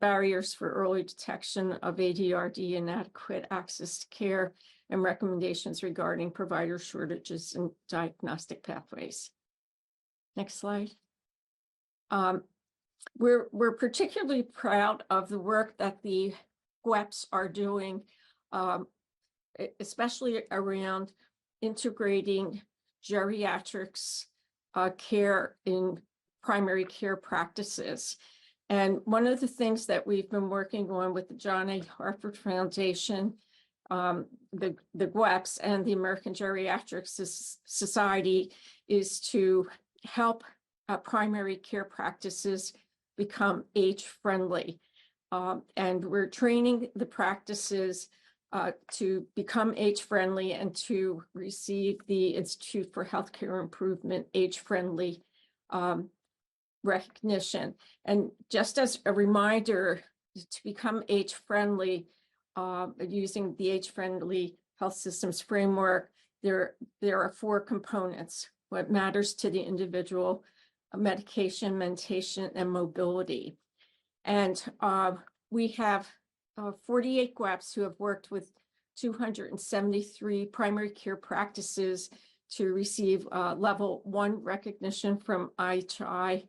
Speaker 21: barriers for early detection of ADRD, inadequate access to care, and recommendations regarding provider shortages and diagnostic pathways. Next slide. We're particularly proud of the work that the GWEPs are doing, especially around integrating geriatrics care in primary care practices. And one of the things that we've been working on with the John A. Hartford Foundation, the GWEPs and the American Geriatrics Society is to help primary care practices become age-friendly. And we're training the practices to become age-friendly and to receive the Institute for Healthcare Improvement age-friendly recognition. And just as a reminder, to become age-friendly, using the age-friendly health systems framework, there are 4 components: what matters to the individual, medication, mentation, and mobility. And we have 48 GWEPs who have worked with 273 primary care practices to receive level 1 recognition from IHI,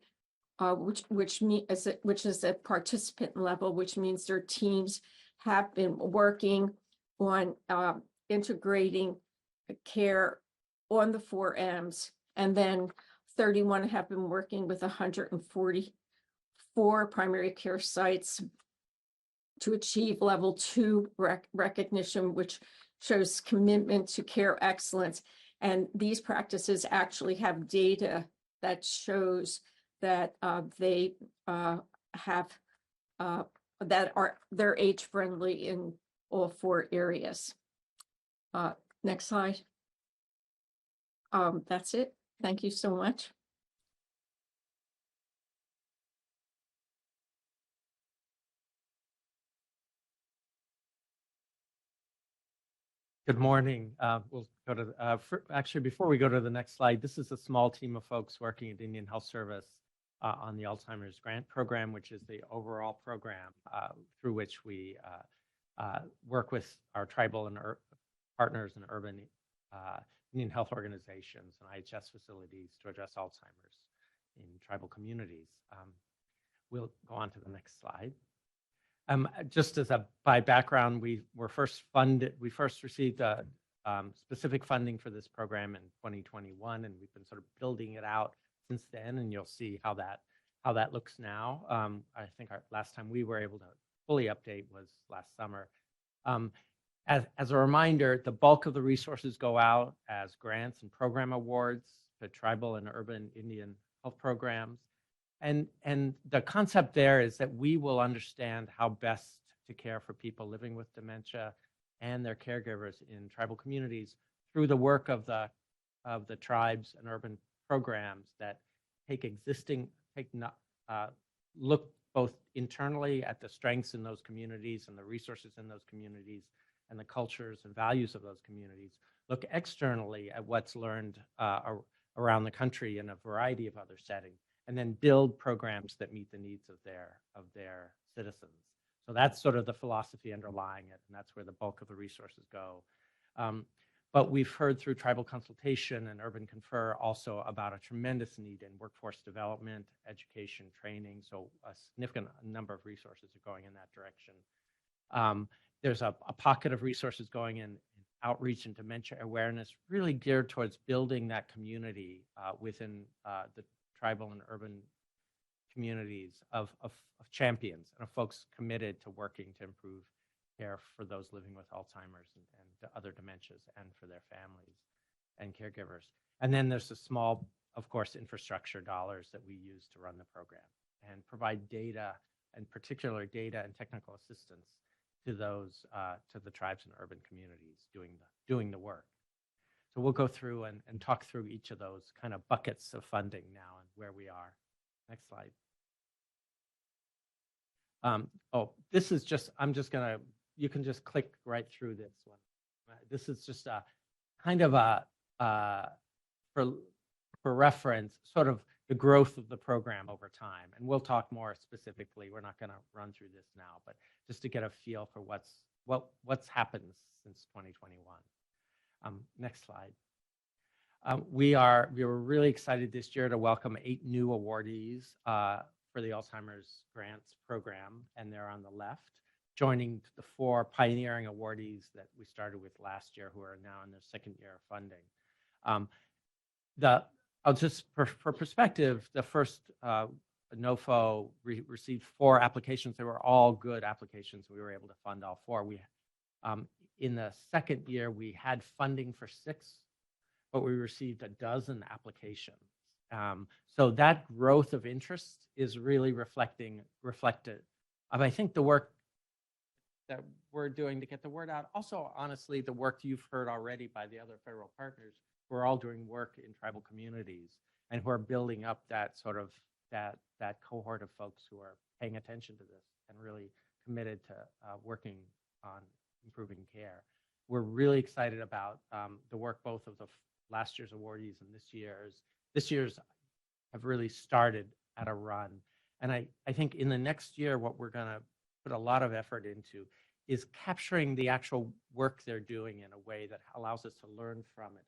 Speaker 21: which is a participant level, which means their teams have been working on integrating care on the 4 M's, and then 31 have been working with 144 primary care sites to achieve level 2 recognition, which shows commitment to care excellence. And these practices actually have data that shows that they're age friendly in all 4 areas. Next slide. That's it. Thank you so much.
Speaker 6: Good morning. We'll go to, actually, before we go to the next slide, this is a small team of folks working at Indian Health Service on the Alzheimer's Grant Program, which is the overall program through which we work with our tribal and partners and urban Indian health organizations and IHS facilities to address Alzheimer's in tribal communities. We'll go on to the next slide. Just as by background, we first received specific funding for this program in 2021, and we've been sort of building it out since then, and you'll see how that looks now. I think our last time we were able to fully update was last summer. As a reminder, the bulk of the resources go out as grants and program awards to tribal and urban Indian health programs. And the concept there is that we will understand how best to care for people living with dementia and their caregivers in tribal communities through the work of the tribes and urban programs that look both internally at the strengths in those communities and the resources in those communities and the cultures and values of those communities, look externally at what's learned around the country in a variety of other settings, and then build programs that meet the needs of their citizens. So that's sort of the philosophy underlying it, and that's where the bulk of the resources go. But we've heard through tribal consultation and urban confer also about a tremendous need in workforce development, education, training. So a significant number of resources are going in that direction. There's a pocket of resources going in outreach and dementia awareness, really geared towards building that community within the tribal and urban communities of champions and of folks committed to working to improve care for those living with Alzheimer's and other dementias and for their families and caregivers. And then there's a small, of course, infrastructure dollars that we use to run the program and provide data, and particular data and technical assistance to those, to the tribes and urban communities doing the work. So we'll go through and talk through each of those kind of buckets of funding now and where we are. Next slide. This is just, you can just click right through this one. This is just a kind of for reference, sort of the growth of the program over time. And we'll talk more specifically. We're not going to run through this now, but just to get a feel for what's happened since 2021. Next slide. We were really excited this year to welcome 8 new awardees for the Alzheimer's Grants Program, and they're on the left, joining the 4 pioneering awardees that we started with last year, who are now in their 2nd year of funding. I'll just, for perspective, the first NOFO received 4 applications. They were all good applications. We were able to fund all 4. In the 2nd year, we had funding for 6, but we received a dozen applications. So that growth of interest is really reflected of, I think, the work that we're doing to get the word out. Also, honestly, the work you've heard already by the other federal partners who are all doing work in tribal communities and who are building up that sort of that cohort of folks who are paying attention to this and really committed to working on improving care. We're really excited about the work both of the last year's awardees and this year's have really started at a run. And I think in the next year, what we're going to put a lot of effort into is capturing the actual work they're doing in a way that allows us to learn from it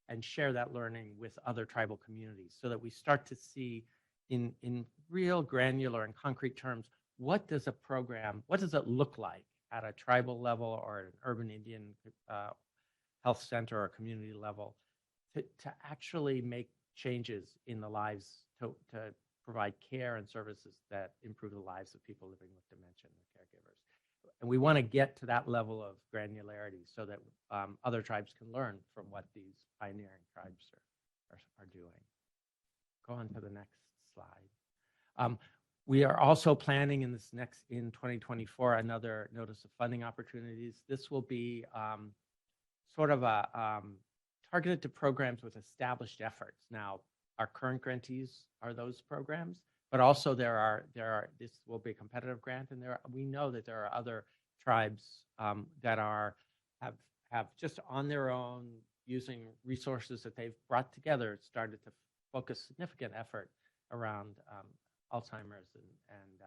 Speaker 6: and share that learning with other tribal communities, so that we start to see in real granular and concrete terms, what does it look like at a tribal level or an urban Indian health center or community level to actually make changes in the lives, to provide care and services that improve the lives of people living with dementia and their caregivers. And we want to get to that level of granularity so that other tribes can learn from what these pioneering tribes are doing. Go on to the next slide. We are also planning in 2024 another notice of funding opportunities. This will be sort of a targeted to programs with established efforts. Now, our current grantees are those programs, but also this will be a competitive grant, and we know that there are other tribes that have just on their own, using resources that they've brought together, started to focus significant effort around Alzheimer's and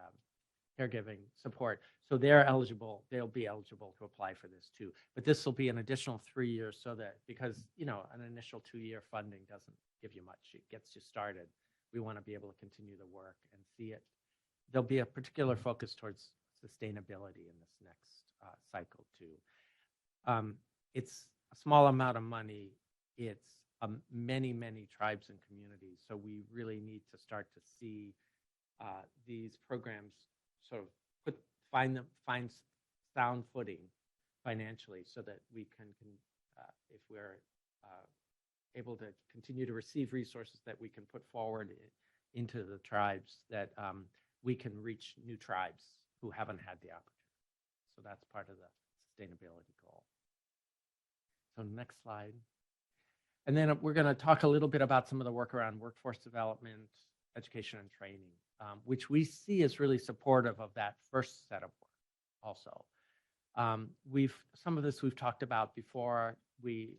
Speaker 6: caregiving support. So they'll be eligible to apply for this too. But this will be an additional 3 years, so that, because an initial 2-year funding doesn't give you much, it gets you started. We want to be able to continue the work and see it. There'll be a particular focus towards sustainability in this next cycle too. It's a small amount of money. It's many, many tribes and communities. So we really need to start to see these programs sort of find sound footing financially, so that we can if we're able to continue to receive resources that we can put forward into the tribes, that we can reach new tribes who haven't had the opportunity. So that's part of the sustainability goal. So next slide. And then we're going to talk a little bit about some of the work around workforce development, education, and training, which we see as really supportive of that first set of work also. Some of this we've talked about before. In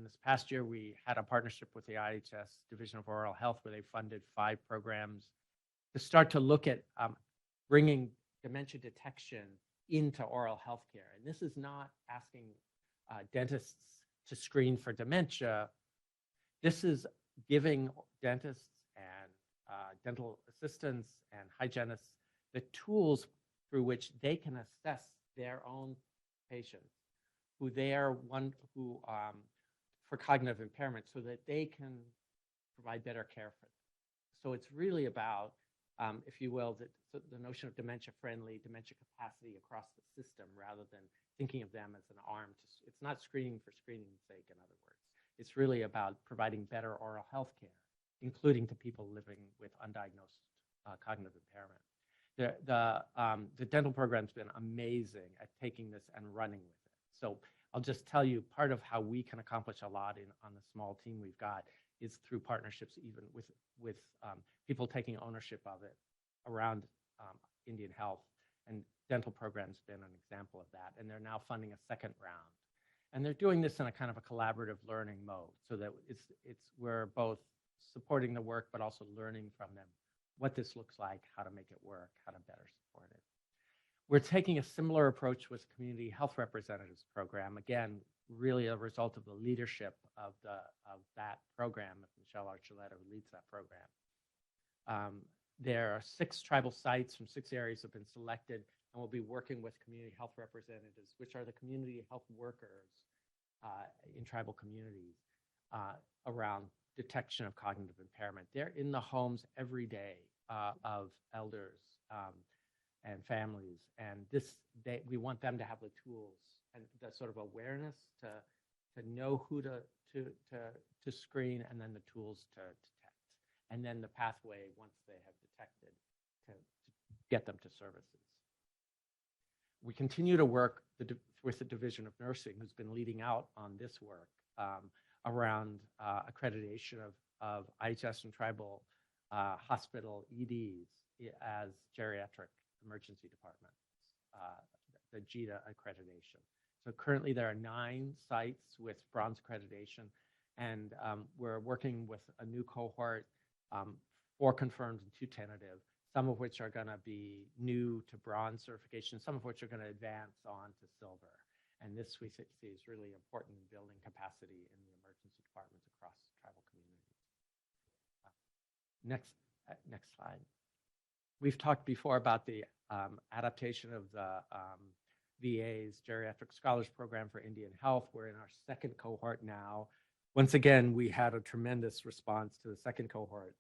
Speaker 6: this past year, we had a partnership with the IHS Division of Oral Health, where they funded 5 programs to start to look at bringing dementia detection into oral health care. And this is not asking dentists to screen for dementia. This is giving dentists and dental assistants and hygienists the tools through which they can assess their own patients, for cognitive impairment, so that they can provide better care for them. So it's really about, if you will, the notion of dementia-friendly, dementia capacity across the system, rather than thinking of them as an arm. It's not screening for screening's sake, in other words. It's really about providing better oral health care, including to people living with undiagnosed cognitive impairment. The dental program's been amazing at taking this and running with it. So I'll just tell you, part of how we can accomplish a lot on the small team we've got is through partnerships, even with people taking ownership of it around Indian health. And dental program's been an example of that. And they're now funding a second round. And they're doing this in a kind of a collaborative learning mode, so that we're both supporting the work, but also learning from them what this looks like, how to make it work, how to better support it. We're taking a similar approach with Community Health Representatives Program. Again, really a result of the leadership of that program, Michelle Archuleta, who leads that program. There are 6 tribal sites from 6 areas have been selected, and we'll be working with community health representatives, which are the community health workers in tribal communities around detection of cognitive impairment. They're in the homes every day of elders and families, and we want them to have the tools and the sort of awareness to know who to screen, and then the tools to detect, and then the pathway once they have detected to get them to services. We continue to work with the Division of Nursing, who's been leading out on this work around accreditation of IHS and tribal hospital EDs as geriatric emergency departments, the GETA accreditation. So currently there are 9 sites with bronze accreditation, and we're working with a new cohort, 4 confirmed and 2 tentative, some of which are going to be new to bronze certification, some of which are going to advance on to silver. And this we see is really important in building capacity in the emergency departments across tribal communities. Next slide. We've talked before about the adaptation of the VA's Geriatric Scholars Program for Indian Health. We're in our 2nd cohort now. Once again, we had a tremendous response to the 2nd cohort.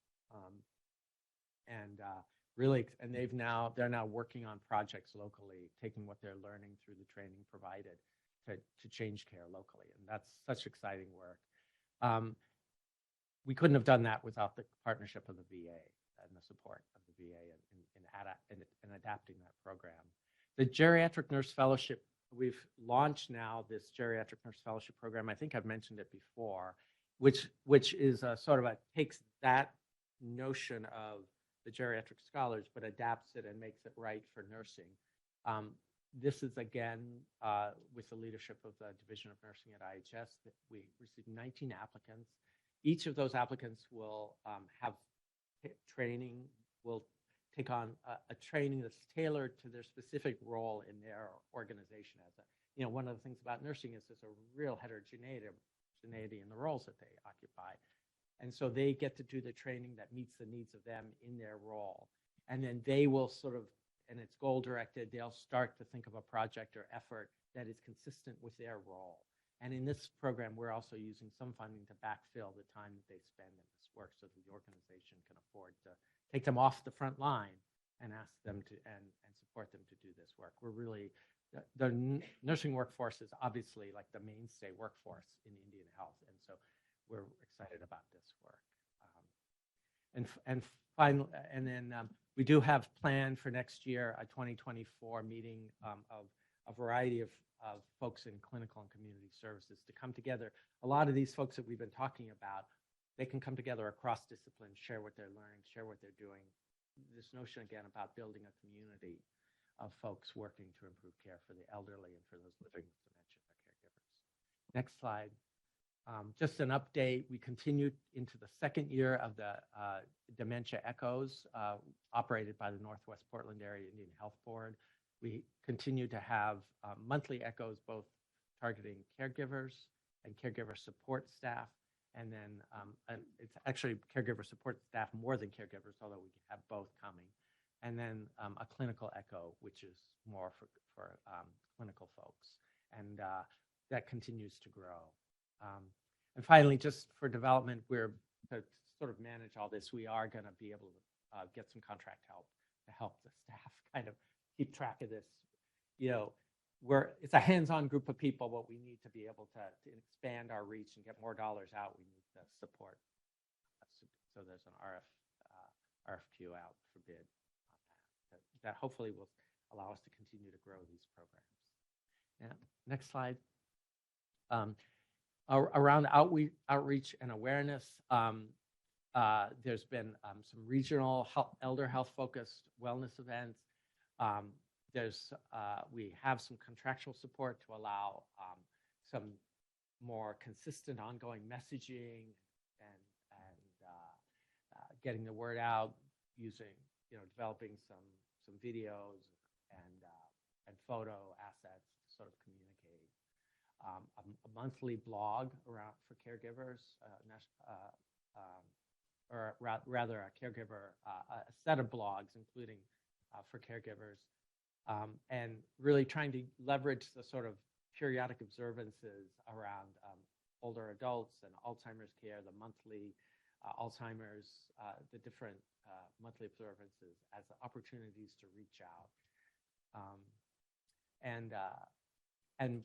Speaker 6: They're now working on projects locally, taking what they're learning through the training provided to change care locally. And that's such exciting work. We couldn't have done that without the partnership of the VA and the support of the VA in adapting that program. The Geriatric Nurse Fellowship, we've launched now this Geriatric Nurse Fellowship program. I think I've mentioned it before, which is takes that notion of the geriatric scholars, but adapts it and makes it right for nursing. This is again with the leadership of the Division of Nursing at IHS. That we received 19 applicants. Each of those applicants will have training, will take on a training that's tailored to their specific role in their organization. One of the things about nursing is there's a real heterogeneity in the roles that they occupy. And so they get to do the training that meets the needs of them in their role. And then they will and it's goal directed, they'll start to think of a project or effort that is consistent with their role. And in this program, we're also using some funding to backfill the time that they spend in this work so that the organization can afford to take them off the front line and ask them to and support them to do this work. We're really, the nursing workforce is obviously like the mainstay workforce in Indian health. And so we're excited about this work. And then we do have planned for next year a 2024 meeting of a variety of folks in clinical and community services to come together. A lot of these folks that we've been talking about, they can come together across disciplines, share what they're learning, share what they're doing. This notion again about building a community of folks working to improve care for the elderly and for those living with dementia, their caregivers. Next slide. Just an update, we continue into the 2nd year of the Dementia Echoes operated by the Northwest Portland Area Indian Health Board. We continue to have monthly echoes, both targeting caregivers and caregiver support staff. And then it's actually caregiver support staff more than caregivers, although we have both coming. And then a clinical echo, which is more for clinical folks. And that continues to grow. And finally, just for development, we're to sort of manage all this. We are going to be able to get some contract help to help the staff kind of keep track of this. It's a hands-on group of people, but we need to be able to expand our reach and get more dollars out. We need the support. So there's an RFQ out for bid on that hopefully will allow us to continue to grow these programs. Yeah. Next slide. Around outreach and awareness, there's been some regional elder health focused wellness events. We have some contractual support to allow some more consistent ongoing messaging and getting the word out using, developing some videos and photo assets to sort of communicate. A monthly blog around for caregivers, or rather a caregiver, a set of blogs, including for caregivers, and really trying to leverage the sort of periodic observances around older adults and Alzheimer's care, the monthly Alzheimer's, the different monthly observances as opportunities to reach out. And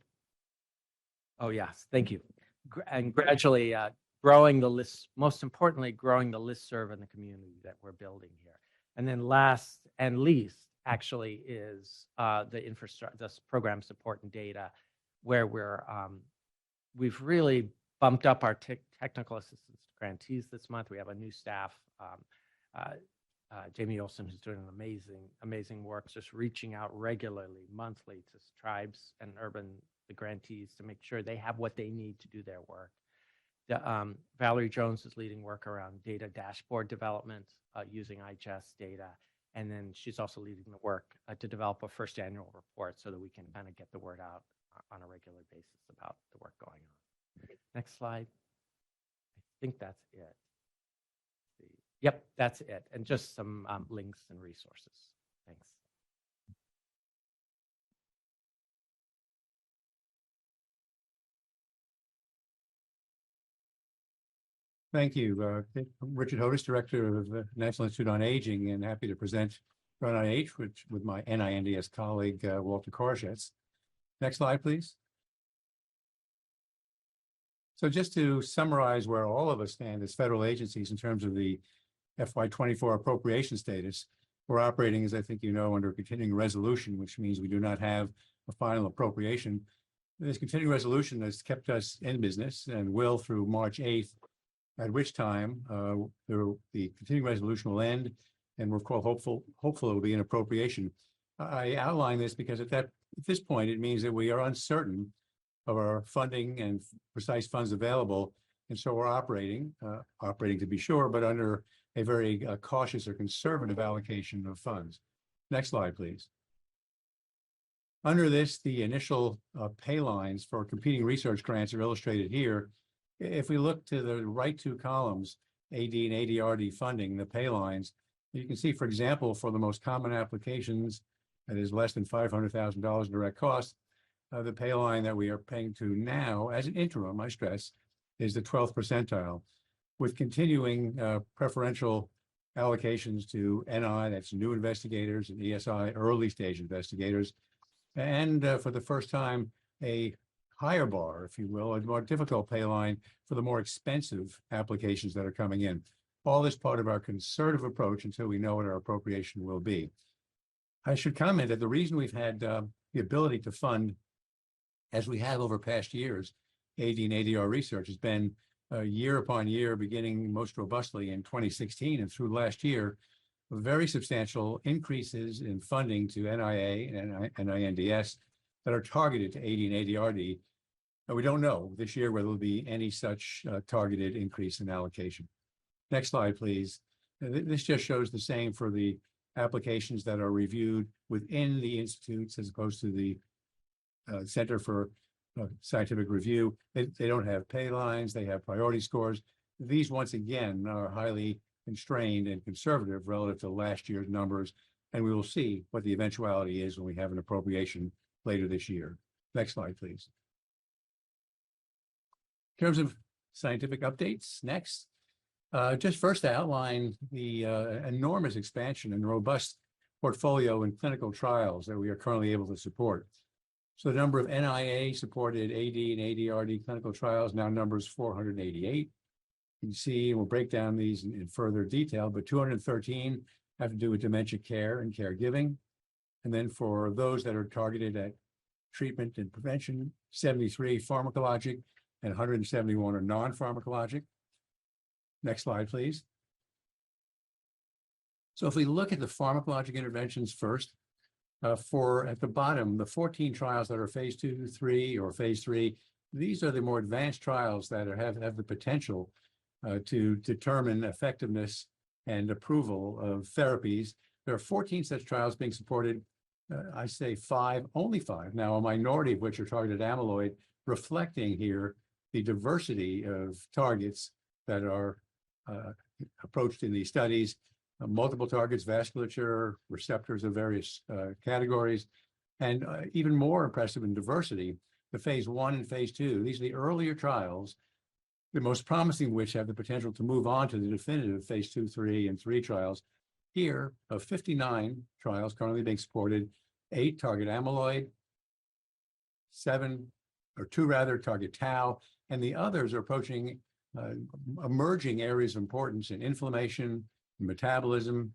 Speaker 6: oh yes, thank you. And gradually growing the list, most importantly, growing the listserv in the community that we're building here. And then last and least, actually, is the infrastructure, this program support and data, where we've really bumped up our technical assistance grantees this month. We have a new staff, Jamie Olson, who's doing an amazing work, just reaching out regularly, monthly, to tribes and the grantees, to make sure they have what they need to do their work. Valerie Jones is leading work around data dashboard development using IHS data. And then she's also leading the work to develop a first annual report so that we can kind of get the word out on a regular basis about the work going on. Next slide. I think that's it. Yep, that's it. And just some links and resources. Thanks.
Speaker 2: Thank you. I'm Richard Hodis, Director of the National Institute on Aging, and happy to present Run IH with my NINDS colleague, Walter Koroshetz. Next slide, please. So just to summarize where all of us stand as federal agencies in terms of the FY24 appropriation status, we're operating, as I think you know, under a continuing resolution, which means we do not have a final appropriation. This continuing resolution has kept us in business and will through March 8th, at which time the continuing resolution will end, and we're hopeful it will be an appropriation. I outline this because at this point, it means that we are uncertain of our funding and precise funds available, and so we're operating to be sure, but under a very cautious or conservative allocation of funds. Next slide, please. Under this, the initial pay lines for competing research grants are illustrated here. If we look to the right two columns, AD and ADRD funding, the pay lines, you can see, for example, for the most common applications, that is less than $500,000 in direct cost, the pay line that we are paying to now, as an interim, I stress, is the 12th percentile, with continuing preferential allocations to NI, that's new investigators, and ESI, early stage investigators, and for the first time, a higher bar, if you will, a more difficult pay line for the more expensive applications that are coming in. All this part of our conservative approach until we know what our appropriation will be. I should comment that the reason we've had the ability to fund, as we have over past years, AD and ADR research has been year upon year, beginning most robustly in 2016 and through last year, very substantial increases in funding to NIA and NINDS that are targeted to AD and ADRD. We don't know this year whether there will be any such targeted increase in allocation. Next slide, please. This just shows the same for the applications that are reviewed within the institutes as opposed to the Center for Scientific Review. They don't have pay lines, they have priority scores. These, once again, are highly constrained and conservative relative to last year's numbers, and we will see what the eventuality is when we have an appropriation later this year. Next slide, please. In terms of scientific updates, next, just first to outline the enormous expansion and robust portfolio in clinical trials that we are currently able to support. So the number of NIA-supported AD and ADRD clinical trials now numbers 488. You can see, we'll break down these in further detail, but 213 have to do with dementia care and caregiving. And then for those that are targeted at treatment and prevention, 73 pharmacologic and 171 are non-pharmacologic. Next slide, please. So if we look at the pharmacologic interventions first, at the bottom, the 14 trials that are phase 2, 3, or phase 3, these are the more advanced trials that have the potential to determine effectiveness and approval of therapies. There are 14 such trials being supported. I say only five, now a minority of which are targeted amyloid, reflecting here the diversity of targets that are approached in these studies. Multiple targets, vasculature, receptors of various categories, and even more impressive in diversity, the phase 1 and phase 2. These are the earlier trials, the most promising of which have the potential to move on to the definitive phase 2, 3, and 3 trials. Here, of 59 trials currently being supported, 8 target amyloid, 2 target tau, and the others are approaching emerging areas of importance in inflammation, in metabolism,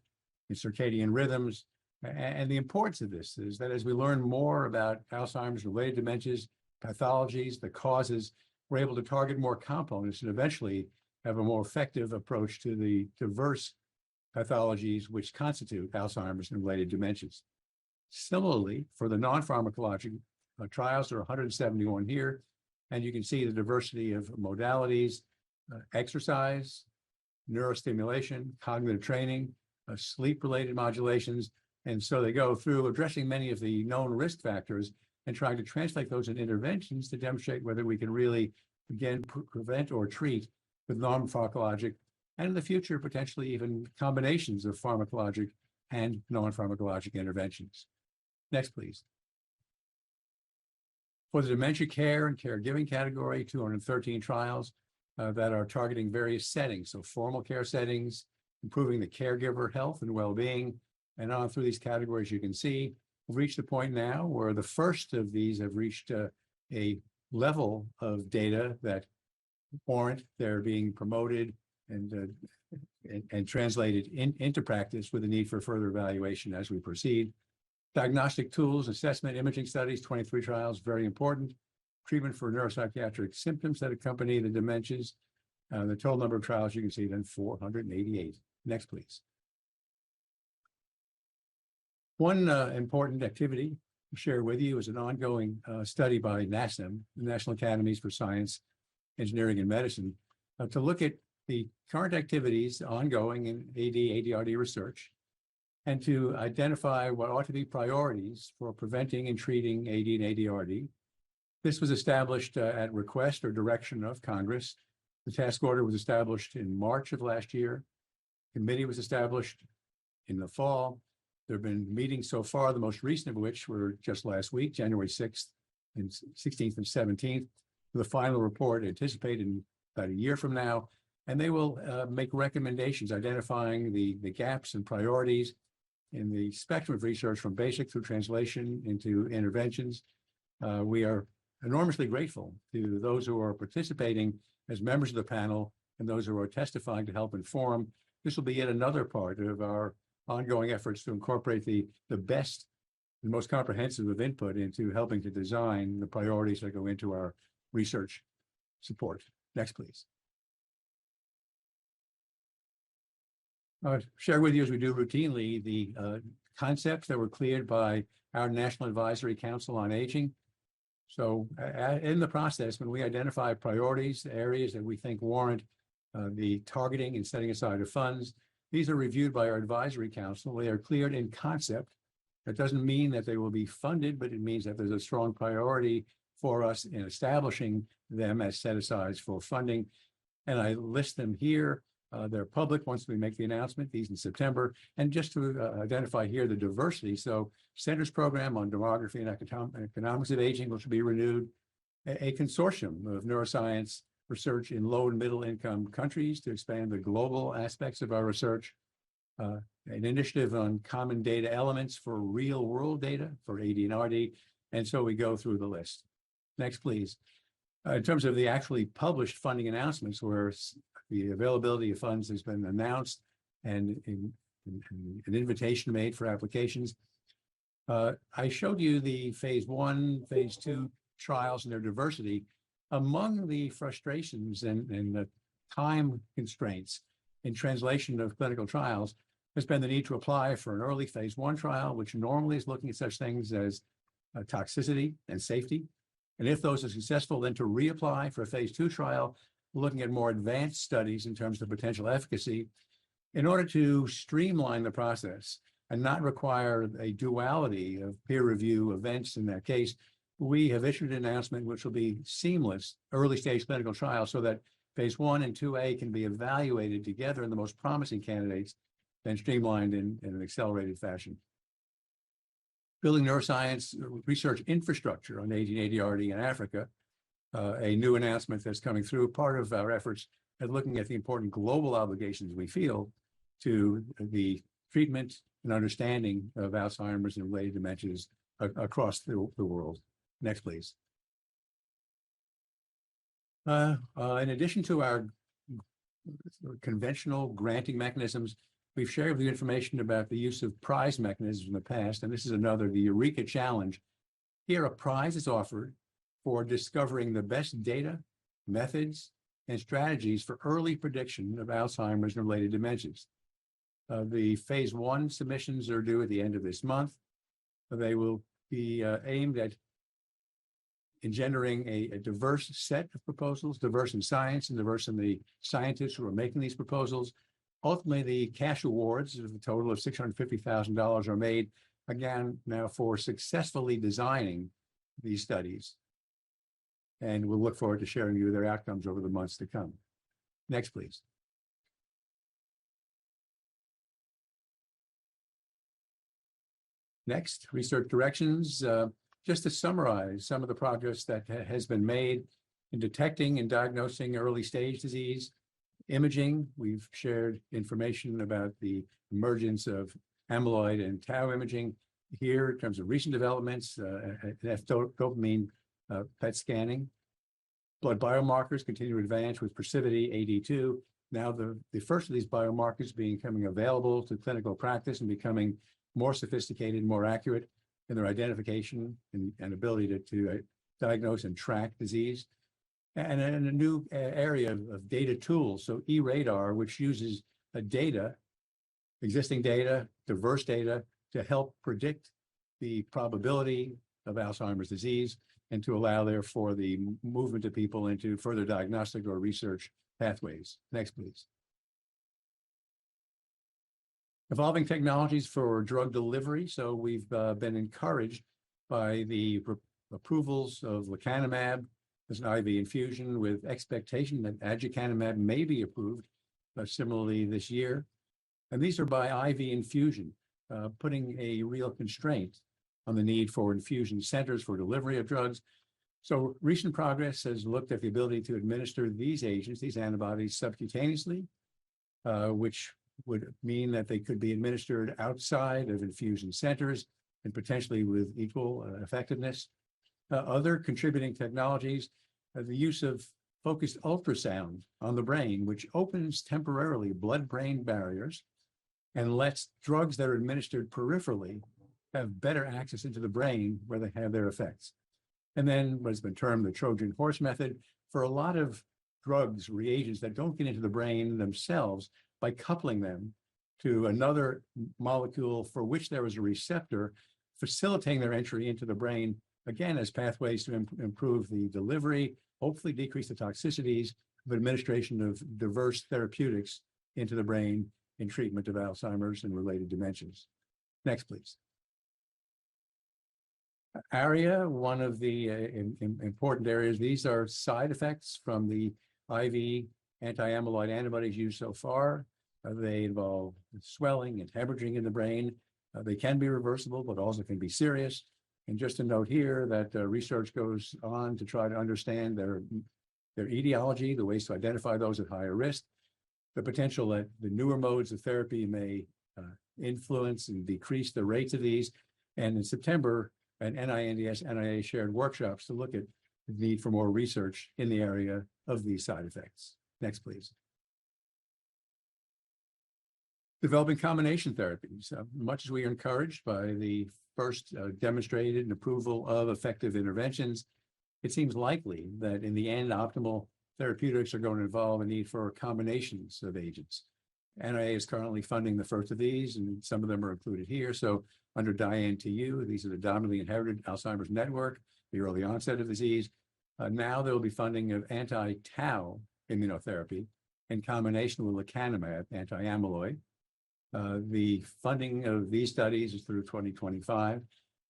Speaker 2: in circadian rhythms. And the importance of this is that as we learn more about Alzheimer's related dementias, pathologies, the causes, we're able to target more components and eventually have a more effective approach to the diverse pathologies which constitute Alzheimer's and related dementias. Similarly, for the non-pharmacologic trials, there are 171 here, and you can see the diversity of modalities, exercise, neurostimulation, cognitive training, sleep-related modulations, and so they go through addressing many of the known risk factors and trying to translate those into interventions to demonstrate whether we can really, again, prevent or treat with non-pharmacologic, and in the future, potentially even combinations of pharmacologic and non-pharmacologic interventions. Next, please. For the dementia care and caregiving category, 213 trials that are targeting various settings. So formal care settings, improving the caregiver health and well-being, and on through these categories, you can see we've reached the point now where the first of these have reached a level of data that warrant their being promoted and translated into practice with the need for further evaluation as we proceed. Diagnostic tools, assessment, imaging studies, 23 trials, very important. Treatment for neuropsychiatric symptoms that accompany the dementias. The total number of trials you can see then 488. Next, please. One important activity to share with you is an ongoing study by NASM, the National Academies for Science, Engineering, and Medicine, to look at the current activities ongoing in AD/ADRD research and to identify what ought to be priorities for preventing and treating AD and ADRD. This was established at request or direction of Congress. The task order was established in March of last year. Committee was established in the fall. There have been meetings so far, the most recent of which were just last week, January 6th and 16th and 17th. The final report anticipated in about a year from now, and they will make recommendations identifying the gaps and priorities in the spectrum of research from basic through translation into interventions. We are enormously grateful to those who are participating as members of the panel and those who are testifying to help inform. This will be yet another part of our ongoing efforts to incorporate the best and most comprehensive of input into helping to design the priorities that go into our research support. Next, please. Share with you, as we do routinely, the concepts that were cleared by our National Advisory Council on Aging. So in the process, when we identify priorities, areas that we think warrant the targeting and setting aside of funds, these are reviewed by our advisory council. They are cleared in concept. That doesn't mean that they will be funded, but it means that there's a strong priority for us in establishing them as set-asides for funding. And I list them here. They're public once we make the announcement, these in September. And just to identify here the diversity. So Centers Program on Demography and Economics of Aging, which will be renewed. A consortium of neuroscience research in low and middle income countries to expand the global aspects of our research. An initiative on common data elements for real world data for AD and RD. And so we go through the list. Next, please. In terms of the actually published funding announcements, where the availability of funds has been announced and an invitation made for applications. I showed you the phase 1, phase 2 trials and their diversity. Among the frustrations and the time constraints in translation of clinical trials has been the need to apply for an early phase 1 trial, which normally is looking at such things as toxicity and safety. And if those are successful, then to reapply for a phase 2 trial, looking at more advanced studies in terms of potential efficacy. In order to streamline the process and not require a duality of peer review events in that case, we have issued an announcement which will be seamless early stage clinical trials so that phase 1 and 2A can be evaluated together in the most promising candidates and streamlined in an accelerated fashion. Building neuroscience research infrastructure on aging, ADRD in Africa, a new announcement that's coming through, part of our efforts at looking at the important global obligations we feel to the treatment and understanding of Alzheimer's and related dementias across the world. Next, please. In addition to our conventional granting mechanisms, we've shared the information about the use of prize mechanisms in the past, and this is another, the Eureka Challenge. Here, a prize is offered for discovering the best data, methods, and strategies for early prediction of Alzheimer's and related dementias. The phase 1 submissions are due at the end of this month. They will be aimed at engendering a diverse set of proposals, diverse in science and diverse in the scientists who are making these proposals. Ultimately, the cash awards of a total of $650,000 are made, again, now for successfully designing these studies. And we'll look forward to sharing with you their outcomes over the months to come. Next, please. Next, research directions. Just to summarize some of the progress that has been made in detecting and diagnosing early stage disease. Imaging, we've shared information about the emergence of amyloid and tau imaging here in terms of recent developments, dopamine PET scanning. Blood biomarkers continue to advance with Percivity AD2. Now the first of these biomarkers becoming available to clinical practice and becoming more sophisticated, more accurate in their identification and ability to diagnose and track disease. And a new area of data tools, so eRadar, which uses existing data, diverse data, to help predict the probability of Alzheimer's disease and to allow, therefore, the movement of people into further diagnostic or research pathways. Next, please. Evolving technologies for drug delivery. So we've been encouraged by the approvals of lecanemab as an IV infusion with expectation that aducanumab may be approved similarly this year. And these are by IV infusion, putting a real constraint on the need for infusion centers for delivery of drugs. So recent progress has looked at the ability to administer these agents, these antibodies, subcutaneously, which would mean that they could be administered outside of infusion centers and potentially with equal effectiveness. Other contributing technologies, the use of focused ultrasound on the brain, which opens temporarily blood-brain barriers and lets drugs that are administered peripherally have better access into the brain where they have their effects. And then what has been termed the Trojan horse method for a lot of drugs, reagents that don't get into the brain themselves, by coupling them to another molecule for which there is a receptor, facilitating their entry into the brain, again, as pathways to improve the delivery, hopefully decrease the toxicities of administration of diverse therapeutics into the brain in treatment of Alzheimer's and related dementias. Next, please. ARIA, one of the important areas, these are side effects from the IV anti-amyloid antibodies used so far. They involve swelling and hemorrhaging in the brain. They can be reversible, but also can be serious. And just to note here that research goes on to try to understand their etiology, the ways to identify those at higher risk, the potential that the newer modes of therapy may influence and decrease the rates of these. And in September, at NINDS-NIA shared workshops to look at the need for more research in the area of these side effects. Next, please. Developing combination therapies. Much as we are encouraged by the first demonstrated and approval of effective interventions, it seems likely that in the end, optimal therapeutics are going to involve a need for combinations of agents. NIA is currently funding the first of these, and some of them are included here. So under DIAN-TU, these are the dominantly inherited Alzheimer's network, the early onset of disease. Now there will be funding of anti-tau immunotherapy, in combination with lecanemab, anti-amyloid. The funding of these studies is through 2025.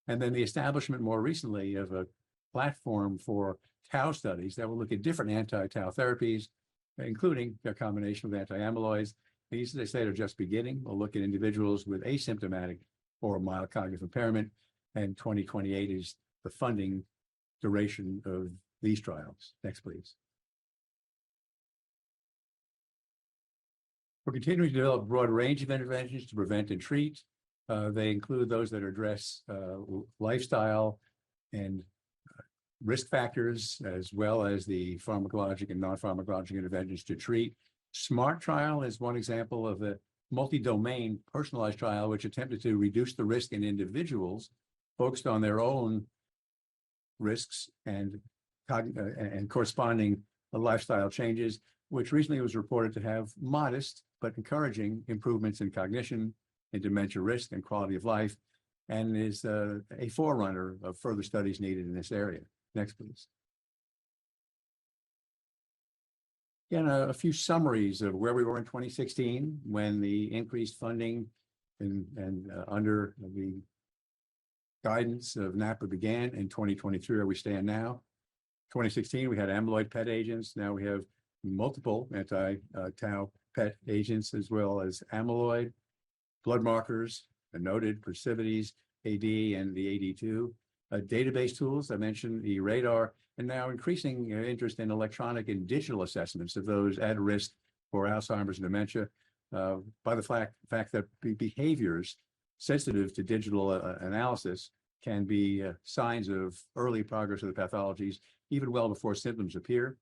Speaker 2: And then the establishment more recently of a platform for tau studies that will look at different anti-tau therapies, including their combination with anti-amyloids. These, as I said, are just beginning. We'll look at individuals with asymptomatic or mild cognitive impairment, and 2028 is the funding duration of these trials. Next, please. We're continuing to develop a broad range of interventions to prevent and treat. They include those that address lifestyle and risk factors, as well as the pharmacologic and non-pharmacologic interventions to treat. SMART trial is one example of a multi-domain personalized trial which attempted to reduce the risk in individuals focused on their own risks and corresponding lifestyle changes, which recently was reported to have modest but encouraging improvements in cognition, in dementia risk and quality of life, and is a forerunner of further studies needed in this area. Next, please. Again, a few summaries of where we were in 2016 when the increased funding and under the guidance of NAPA began. In 2023, where we stand now. 2016, we had amyloid PET agents. Now we have multiple anti-tau PET agents, as well as amyloid, blood markers, noted persivities, AD, and the AD2. Database tools, I mentioned the radar, and now increasing interest in electronic and digital assessments of those at risk for Alzheimer's and dementia, by the fact that behaviors sensitive to digital analysis can be signs of early progress of the pathologies, even well before symptoms appear.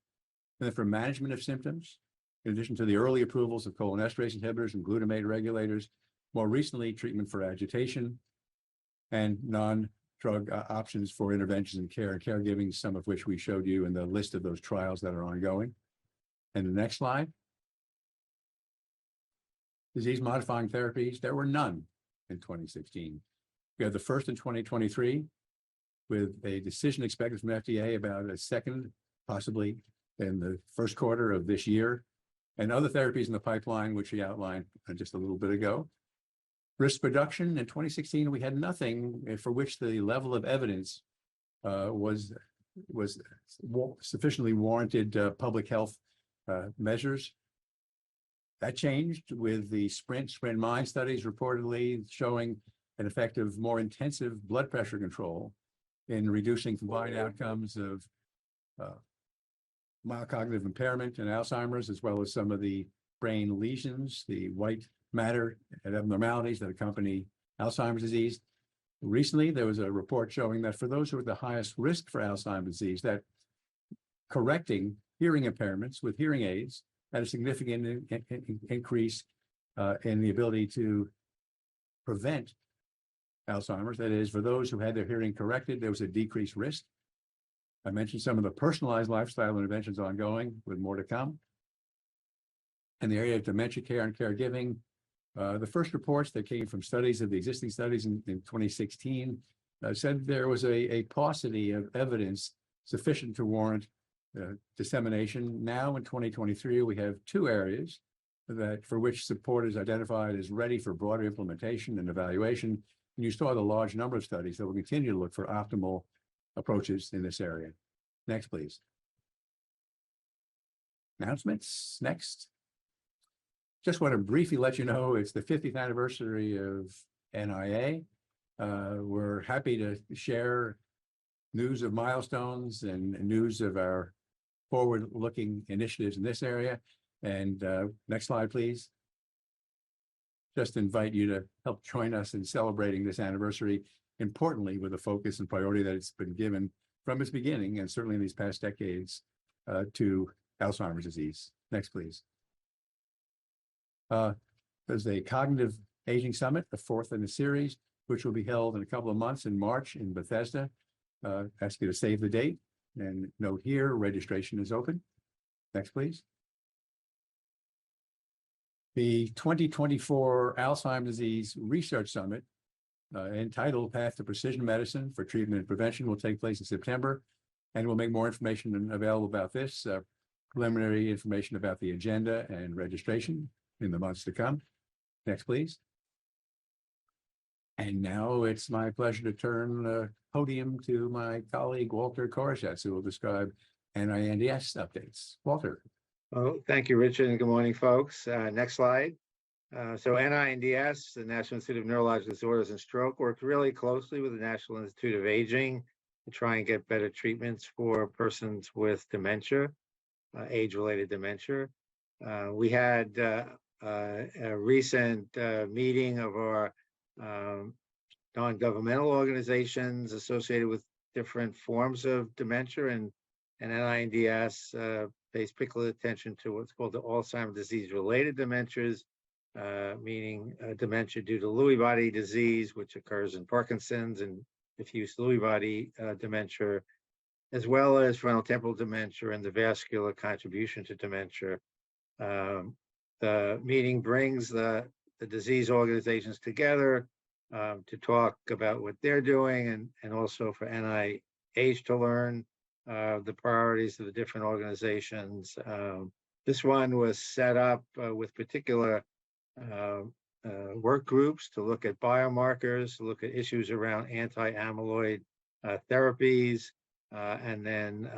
Speaker 2: And then for management of symptoms, in addition to the early approvals of cholinesterase inhibitors and glutamate regulators, more recently treatment for agitation and non-drug options for interventions in care and caregiving, some of which we showed you in the list of those trials that are ongoing. And the next slide. Disease-modifying therapies, there were none in 2016. We had the first in 2023 with a decision expected from FDA about a second, possibly in the first quarter of this year, and other therapies in the pipeline, which we outlined just a little bit ago. Risk reduction in 2016, we had nothing for which the level of evidence was sufficiently warranted public health measures. That changed with the SPRINT-MIND studies reportedly showing an effect of more intensive blood pressure control in reducing combined outcomes of mild cognitive impairment and Alzheimer's, as well as some of the brain lesions, the white matter and abnormalities that accompany Alzheimer's disease. Recently, there was a report showing that for those who are at the highest risk for Alzheimer's disease, that correcting hearing impairments with hearing aids had a significant increase in the ability to prevent Alzheimer's. That is, for those who had their hearing corrected, there was a decreased risk. I mentioned some of the personalized lifestyle interventions ongoing, with more to come. In the area of dementia care and caregiving, the first reports that came from studies of the existing studies in 2016 said there was a paucity of evidence sufficient to warrant dissemination. Now in 2023, we have two areas that for which support is identified as ready for broader implementation and evaluation. And you saw the large number of studies that will continue to look for optimal approaches in this area. Next, please. Announcements. Next. Just want to briefly let you know it's the 50th anniversary of NIA. We're happy to share news of milestones and news of our forward-looking initiatives in this area. And next slide, please. Just invite you to help join us in celebrating this anniversary, importantly with a focus and priority that it's been given from its beginning, and certainly in these past decades, to Alzheimer's disease. Next, please. There's a Cognitive Aging Summit, the fourth in the series, which will be held in a couple of months in March in Bethesda. Ask you to save the date and note here, registration is open. Next, please. The 2024 Alzheimer's Disease Research Summit, entitled Path to Precision Medicine for Treatment and Prevention, will take place in September, and we'll make more information available about this preliminary information about the agenda and registration in the months to come. Next, please. And now it's my pleasure to turn the podium to my colleague, Walter Koroshetz, who will describe NINDS updates. Walter.
Speaker 3: Well, thank you, Richard, and good morning, folks. Next slide. So NINDS, the National Institute of Neurological Disorders and Stroke, worked really closely with the National Institute of Aging to try and get better treatments for persons with dementia, age-related dementia. We had a recent meeting of our non-governmental organizations associated with different forms of dementia, and NINDS pays particular attention to what's called the Alzheimer's disease-related dementias, meaning dementia due to Lewy body disease, which occurs in Parkinson's and diffuse Lewy body dementia, as well as frontotemporal dementia and the vascular contribution to dementia. The meeting brings the disease organizations together to talk about what they're doing, and also for NIH to learn the priorities of the different organizations. This one was set up with particular work groups to look at biomarkers, to look at issues around anti-amyloid therapies, and then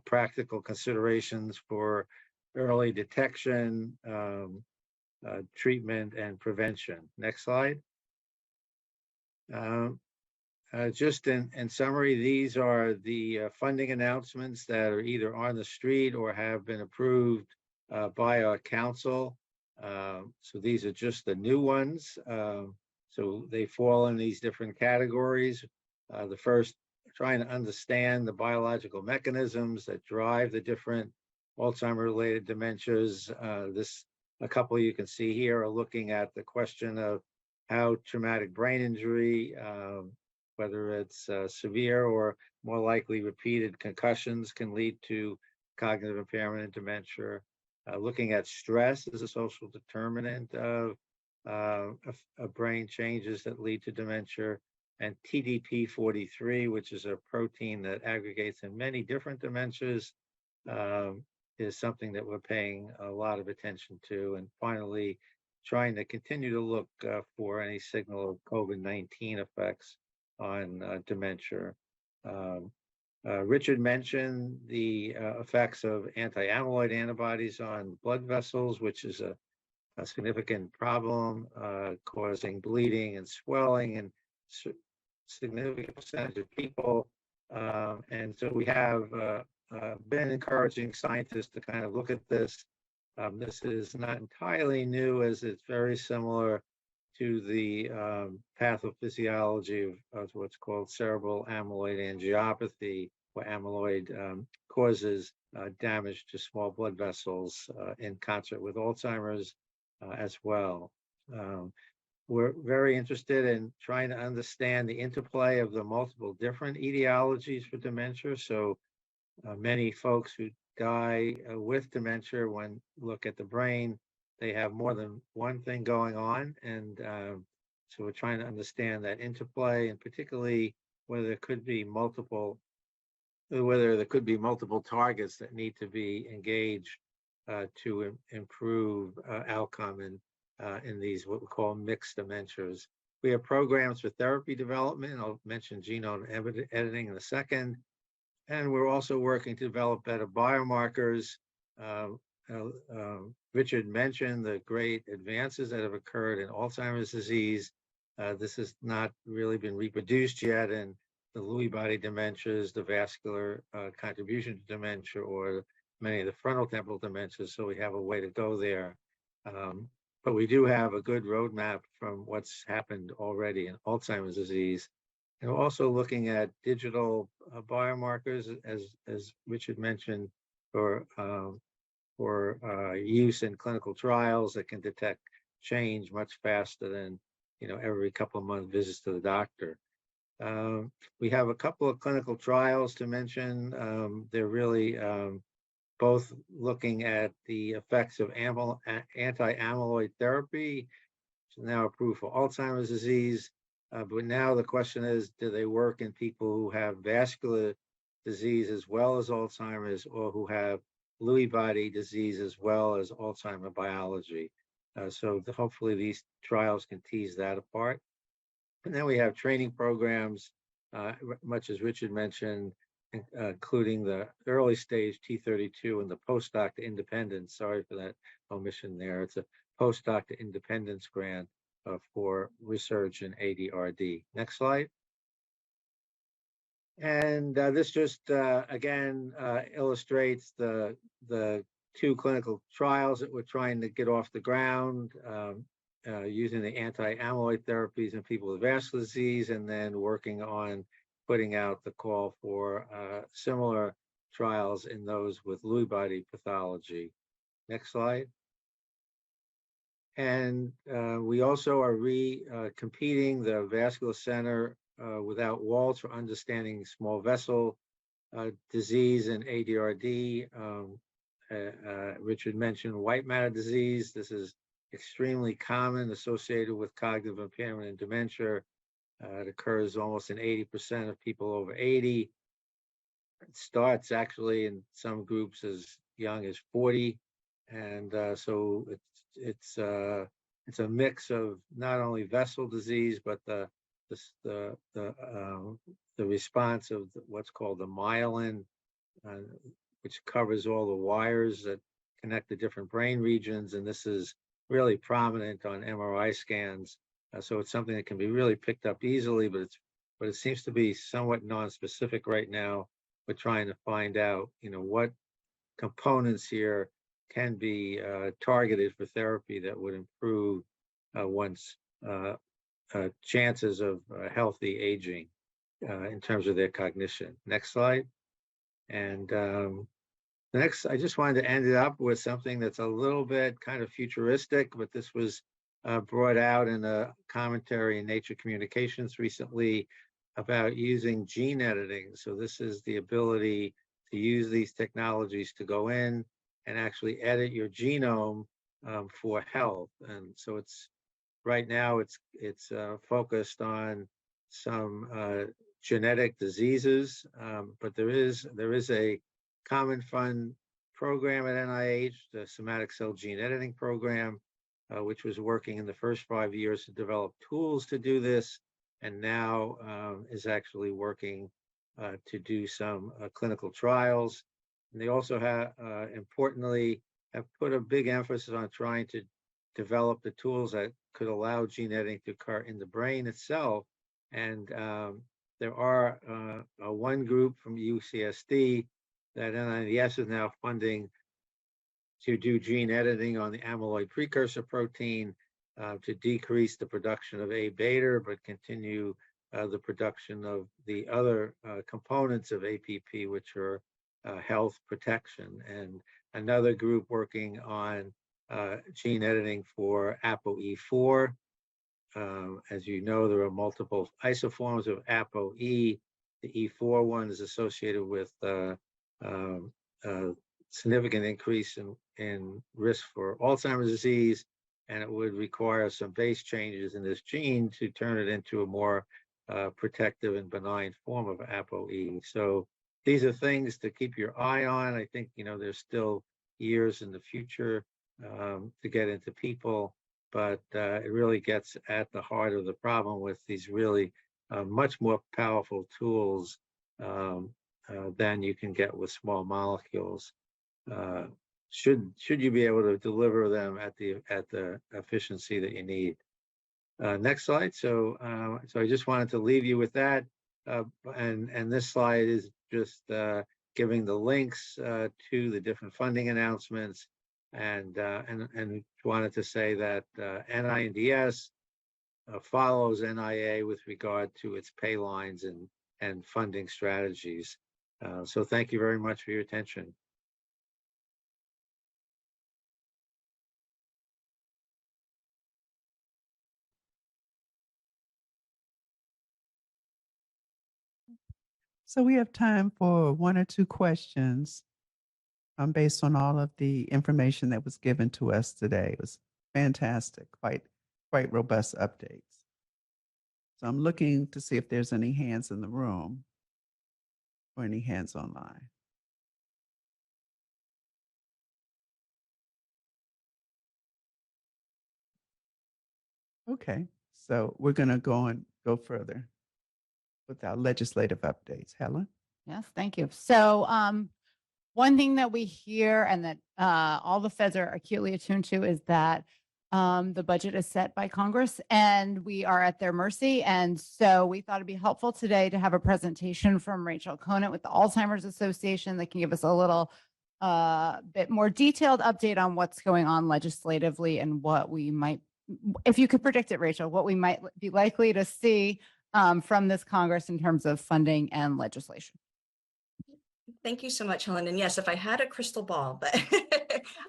Speaker 3: practical considerations for early detection, treatment, and prevention. Next slide. Just in summary, these are the funding announcements that are either on the street or have been approved by our council. So these are just the new ones. So they fall in these different categories. The first, trying to understand the biological mechanisms that drive the different Alzheimer-related dementias. A couple you can see here are looking at the question of how traumatic brain injury, whether it's severe or more likely repeated concussions, can lead to cognitive impairment and dementia. Looking at stress as a social determinant of brain changes that lead to dementia, and TDP-43, which is a protein that aggregates in many different dementias, is something that we're paying a lot of attention to. And finally, trying to continue to look for any signal of COVID-19 effects on dementia. Richard mentioned the effects of anti-amyloid antibodies on blood vessels, which is a significant problem, causing bleeding and swelling in significant percentage of people. And so we have been encouraging scientists to kind of look at this. This is not entirely new, as it's very similar to the pathophysiology of what's called cerebral amyloid angiopathy, where amyloid causes damage to small blood vessels in concert with Alzheimer's as well. We're very interested in trying to understand the interplay of the multiple different etiologies for dementia. So many folks who die with dementia, when look at the brain, they have more than one thing going on. And so we're trying to understand that interplay, and particularly whether there could be multiple targets that need to be engaged to improve outcome in these what we call mixed dementias. We have programs for therapy development. I'll mention genome editing in a second. And we're also working to develop better biomarkers. Richard mentioned the great advances that have occurred in Alzheimer's disease. This has not really been reproduced yet in the Lewy body dementias, the vascular contribution to dementia, or many of the frontotemporal dementias, so we have a way to go there. But we do have a good roadmap from what's happened already in Alzheimer's disease. And we're also looking at digital biomarkers, as Richard mentioned, for use in clinical trials that can detect change much faster than every couple of months visits to the doctor. We have a couple of clinical trials to mention. They're really both looking at the effects of anti-amyloid therapy, which is now approved for Alzheimer's disease. But now the question is, do they work in people who have vascular disease as well as Alzheimer's, or who have Lewy body disease as well as Alzheimer biology. So hopefully these trials can tease that apart. And then we have training programs, much as Richard mentioned, including the early stage T32 and the postdoc to independence. Sorry for that omission there. It's a postdoc to independence grant for research in ADRD. Next slide. And this just again illustrates the two clinical trials that we're trying to get off the ground using the anti-amyloid therapies in people with vascular disease, and then working on putting out the call for similar trials in those with Lewy body pathology. Next slide. And we also are competing the Vascular Center Without Walls for Understanding Small Vessel Disease and ADRD. Richard mentioned white matter disease. This is extremely common, associated with cognitive impairment and dementia. It occurs almost in 80% of people over 80. It starts actually in some groups as young as 40. And so it's a mix of not only vessel disease, but the response of what's called the myelin, which covers all the wires that connect the different brain regions. And this is really prominent on MRI scans. So it's something that can be really picked up easily, but it seems to be somewhat non-specific right now. We're trying to find out, what components here can be targeted for therapy that would improve one's chances of healthy aging in terms of their cognition. Next slide. And next, I just wanted to end it up with something that's a little bit kind of futuristic, but this was brought out in a commentary in Nature Communications recently about using gene editing. So this is the ability to use these technologies to go in and actually edit your genome for health. And so right now it's focused on some genetic diseases, but there is a common fund program at NIH, the Somatic Cell Gene Editing Program, which was working in the first 5 years to develop tools to do this, and now is actually working to do some clinical trials. And they also have, importantly, have put a big emphasis on trying to develop the tools that could allow gene editing to occur in the brain itself. And there are one group from UCSD that NIDS is now funding to do gene editing on the amyloid precursor protein to decrease the production of A beta, but continue the production of the other components of APP, which are health protection. And another group working on gene editing for ApoE4. As you know, there are multiple isoforms of ApoE. The E4 one is associated with significant increase in risk for Alzheimer's disease, and it would require some base changes in this gene to turn it into a more protective and benign form of ApoE. So these are things to keep your eye on. I think, there's still years in the future to get into people, but it really gets at the heart of the problem with these really much more powerful tools than you can get with small molecules. Should you be able to deliver them at the efficiency that you need. Next slide. So I just wanted to leave you with that, and this slide is just giving the links to the different funding announcements, and wanted to say that NINDS follows NIA with regard to its pay lines and funding strategies. So thank you very much for your attention.
Speaker 1: So we have time for one or two questions based on all of the information that was given to us today. It was fantastic, quite robust updates. So I'm looking to see if there's any hands in the room or any hands online. Okay, so we're going to go further with our legislative updates. Helen?
Speaker 13: Yes, thank you. So one thing that we hear and that all the feds are acutely attuned to is that the budget is set by Congress and we are at their mercy. And so we thought it'd be helpful today to have a presentation from Rachel Conant with the Alzheimer's Association that can give us a little bit more detailed update on what's going on legislatively and what we might, if you could predict it, Rachel, what we might be likely to see from this Congress in terms of funding and legislation.
Speaker 4: Thank you so much, Helen. And yes, if I had a crystal ball, but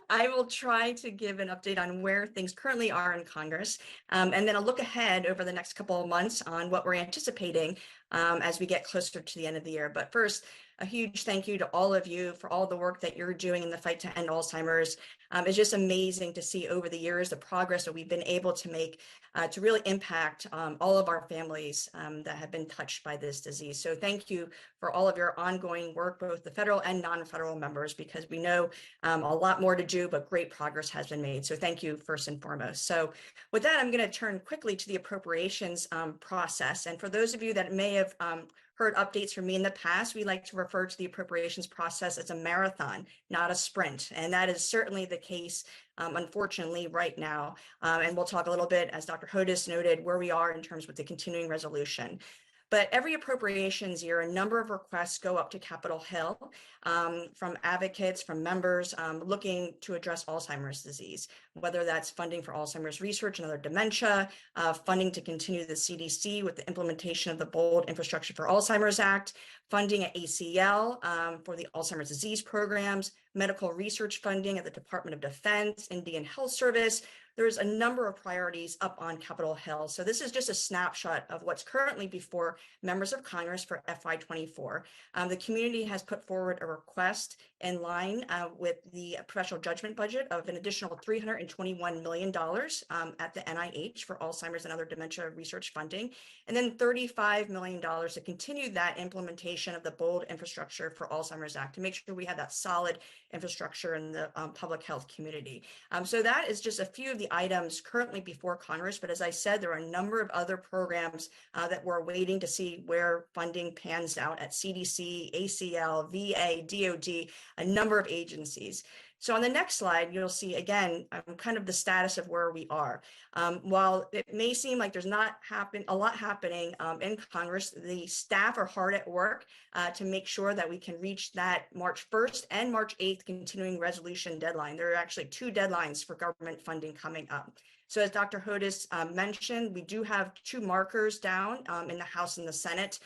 Speaker 4: I will try to give an update on where things currently are in Congress, and then a look ahead over the next couple of months on what we're anticipating as we get closer to the end of the year. But first, a huge thank you to all of you for all the work that you're doing in the fight to end Alzheimer's. It's just amazing to see over the years the progress that we've been able to make to really impact all of our families that have been touched by this disease. So thank you for all of your ongoing work, both the federal and non-federal members, because we know a lot more to do, but great progress has been made. So thank you first and foremost. So with that, I'm going to turn quickly to the appropriations process. And for those of you that may have heard updates from me in the past, we like to refer to the appropriations process as a marathon, not a sprint. And that is certainly the case, unfortunately, right now. And we'll talk a little bit, as Dr. Hodis noted, where we are in terms with the continuing resolution. But every appropriations year, a number of requests go up to Capitol Hill from advocates, from members looking to address Alzheimer's disease, whether that's funding for Alzheimer's research and other dementia, funding to continue the CDC with the implementation of the Bold Infrastructure for Alzheimer's Act, funding at ACL for the Alzheimer's disease programs, medical research funding at the Department of Defense, Indian Health Service. There's a number of priorities up on Capitol Hill. So this is just a snapshot of what's currently before members of Congress for FY24. The community has put forward a request in line with the professional judgment budget of an additional $321 million at the NIH for Alzheimer's and other dementia research funding, and then $35 million to continue that implementation of the Bold Infrastructure for Alzheimer's Act to make sure we have that solid infrastructure in the public health community. So that is just a few of the items currently before Congress. But as I said, there are a number of other programs that we're waiting to see where funding pans out at CDC, ACL, VA, DOD, a number of agencies. So on the next slide, you'll see, again, kind of the status of where we are. While it may seem like there's not a lot happening in Congress, the staff are hard at work to make sure that we can reach that March 1st and March 8th continuing resolution deadline. There are actually two deadlines for government funding coming up. So as Dr. Hodis mentioned, we do have two markers down in the House and the Senate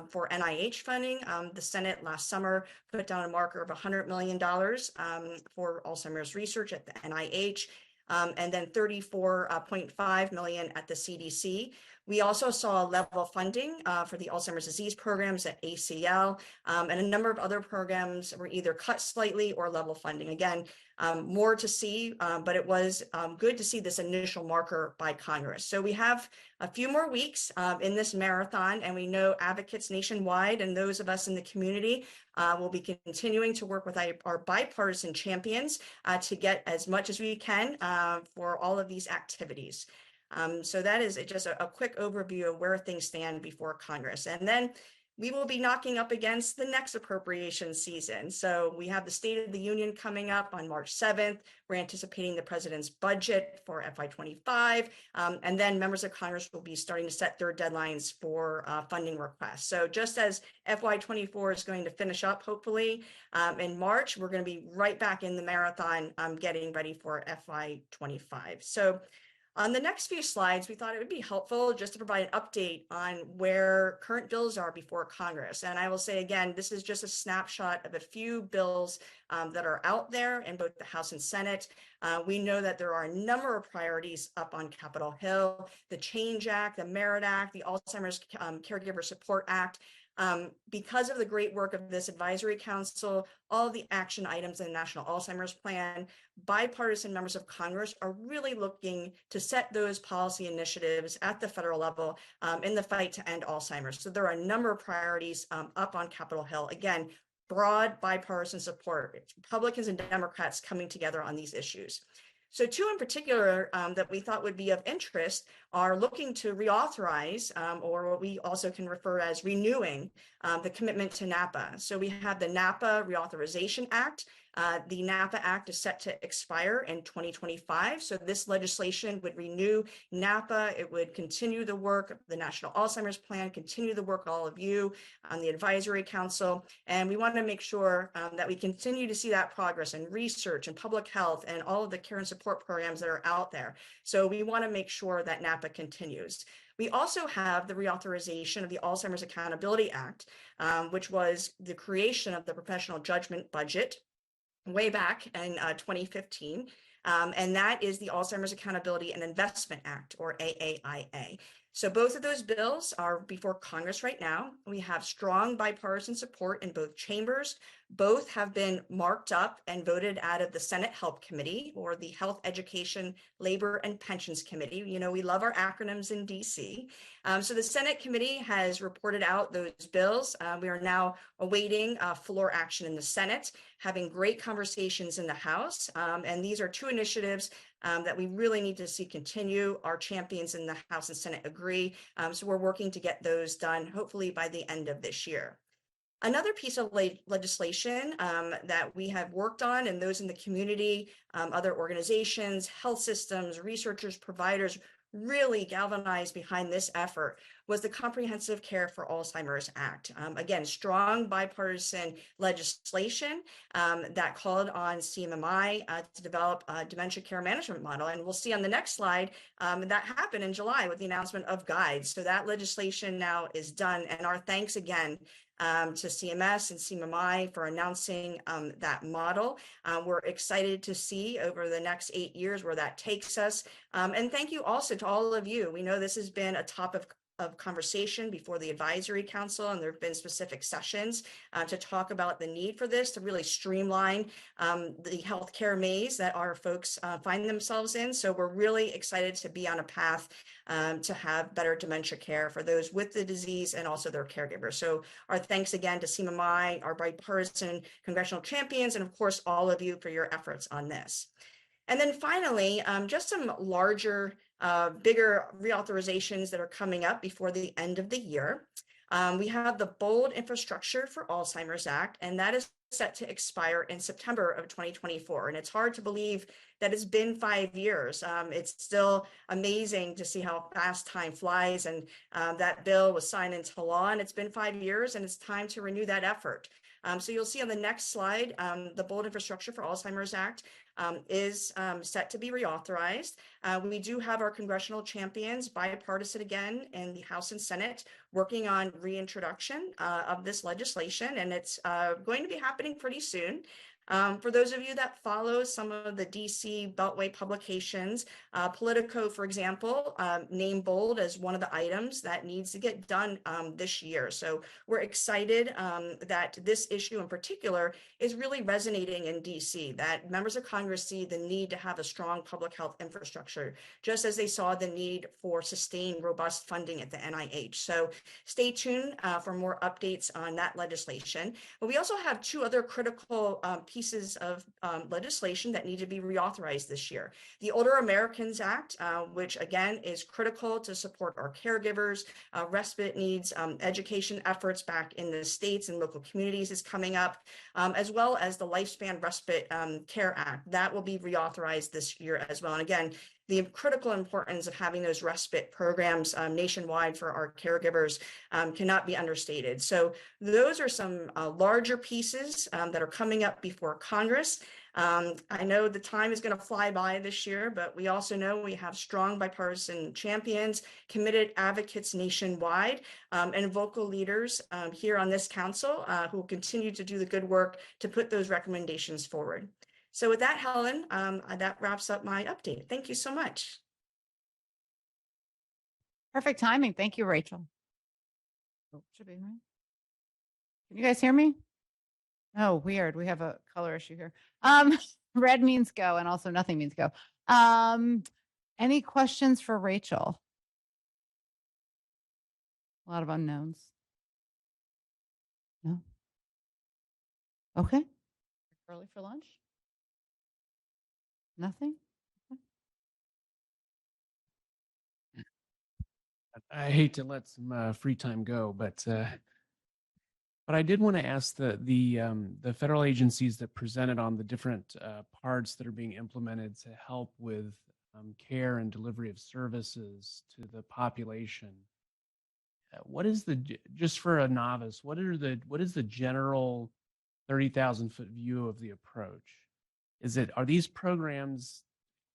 Speaker 4: for NIH funding. The Senate last summer put down a marker of $100 million for Alzheimer's research at the NIH, and then $34.5 million at the CDC. We also saw level funding for the Alzheimer's disease programs at ACL, and a number of other programs were either cut slightly or level funding. Again, more to see, but it was good to see this initial marker by Congress. So we have a few more weeks in this marathon, and we know advocates nationwide and those of us in the community will be continuing to work with our bipartisan champions to get as much as we can for all of these activities. So that is just a quick overview of where things stand before Congress. And then we will be knocking up against the next appropriation season. So we have the State of the Union coming up on March 7th. We're anticipating the president's budget for FY25. And then members of Congress will be starting to set their deadlines for funding requests. So just as FY24 is going to finish up, hopefully, in March, we're going to be right back in the marathon getting ready for FY25. So on the next few slides, we thought it would be helpful just to provide an update on where current bills are before Congress. And I will say again, this is just a snapshot of a few bills that are out there in both the House and Senate. We know that there are a number of priorities up on Capitol Hill: the Change Act, the Merit Act, the Alzheimer's Caregiver Support Act. Because of the great work of this advisory council, all of the action items in the National Alzheimer's Plan, bipartisan members of Congress are really looking to set those policy initiatives at the federal level in the fight to end Alzheimer's. So there are a number of priorities up on Capitol Hill. Again, broad bipartisan support. It's Republicans and Democrats coming together on these issues. So two in particular that we thought would be of interest are looking to reauthorize, or what we also can refer as renewing, the commitment to NAPA. So we have the NAPA Reauthorization Act. The NAPA Act is set to expire in 2025. So this legislation would renew NAPA. It would continue the work of the National Alzheimer's Plan, continue the work of all of you on the Advisory Council. And we want to make sure that we continue to see that progress in research and public health and all of the care and support programs that are out there. So we want to make sure that NAPA continues. We also have the reauthorization of the Alzheimer's Accountability Act, which was the creation of the professional judgment budget way back in 2015. And that is the Alzheimer's Accountability and Investment Act, or AAIA. So both of those bills are before Congress right now. We have strong bipartisan support in both chambers. Both have been marked up and voted out of the Senate Help Committee, or the Health, Education, Labor, and Pensions Committee. You know, we love our acronyms in DC. So the Senate Committee has reported out those bills. We are now awaiting floor action in the Senate, having great conversations in the House. And these are two initiatives that we really need to see continue. Our champions in the House and Senate agree. So we're working to get those done, hopefully by the end of this year. Another piece of legislation that we have worked on, and those in the community, other organizations, health systems, researchers, providers, really galvanized behind this effort, was the Comprehensive Care for Alzheimer's Act. Again, strong bipartisan legislation that called on CMMI to develop a dementia care management model. And we'll see on the next slide that happened in July with the announcement of guides. So that legislation now is done. And our thanks again to CMS and CMMI for announcing that model. We're excited to see over the next 8 years where that takes us. And thank you also to all of you. We know this has been a topic of conversation before the Advisory Council, and there have been specific sessions to talk about the need for this to really streamline the healthcare maze that our folks find themselves in. So we're really excited to be on a path to have better dementia care for those with the disease and also their caregivers. So our thanks again to CMMI, our bipartisan congressional champions, and of course, all of you for your efforts on this. And then finally, just some larger, bigger reauthorizations that are coming up before the end of the year. We have the Bold Infrastructure for Alzheimer's Act, and that is set to expire in September of 2024. And it's hard to believe that it's been 5 years. It's still amazing to see how fast time flies. And that bill was signed into law, and it's been 5 years, and it's time to renew that effort. So you'll see on the next slide, the Bold Infrastructure for Alzheimer's Act is set to be reauthorized. We do have our congressional champions, bipartisan again, in the House and Senate, working on reintroduction of this legislation, and it's going to be happening pretty soon. For those of you that follow some of the DC Beltway publications, Politico, for example, named Bold as one of the items that needs to get done this year. So we're excited that this issue in particular is really resonating in DC, that members of Congress see the need to have a strong public health infrastructure, just as they saw the need for sustained, robust funding at the NIH. So stay tuned for more updates on that legislation. But we also have two other critical pieces of legislation that need to be reauthorized this year. The Older Americans Act, which again is critical to support our caregivers, respite needs, education efforts back in the states and local communities is coming up, as well as the Lifespan Respite Care Act. That will be reauthorized this year as well. And again, the critical importance of having those respite programs nationwide for our caregivers cannot be understated. So those are some larger pieces that are coming up before Congress. I know the time is going to fly by this year, but we also know we have strong bipartisan champions, committed advocates nationwide, and vocal leaders here on this council who will continue to do the good work to put those recommendations forward. So with that, Helen, that wraps up my update. Thank you so much.
Speaker 13: Perfect timing. Thank you, Rachel. Oh, should be right. Can you guys hear me? Oh, weird. We have a color issue here. Red means go, and also nothing means go. Any questions for Rachel? A lot of unknowns. No? Okay. Early for lunch? Nothing?
Speaker 7: I hate to let some free time go, but I did want to ask the federal agencies that presented on the different parts that are being implemented to help with care and delivery of services to the population. What is just for a novice? What is the general 30,000-foot view of the approach? Are these programs?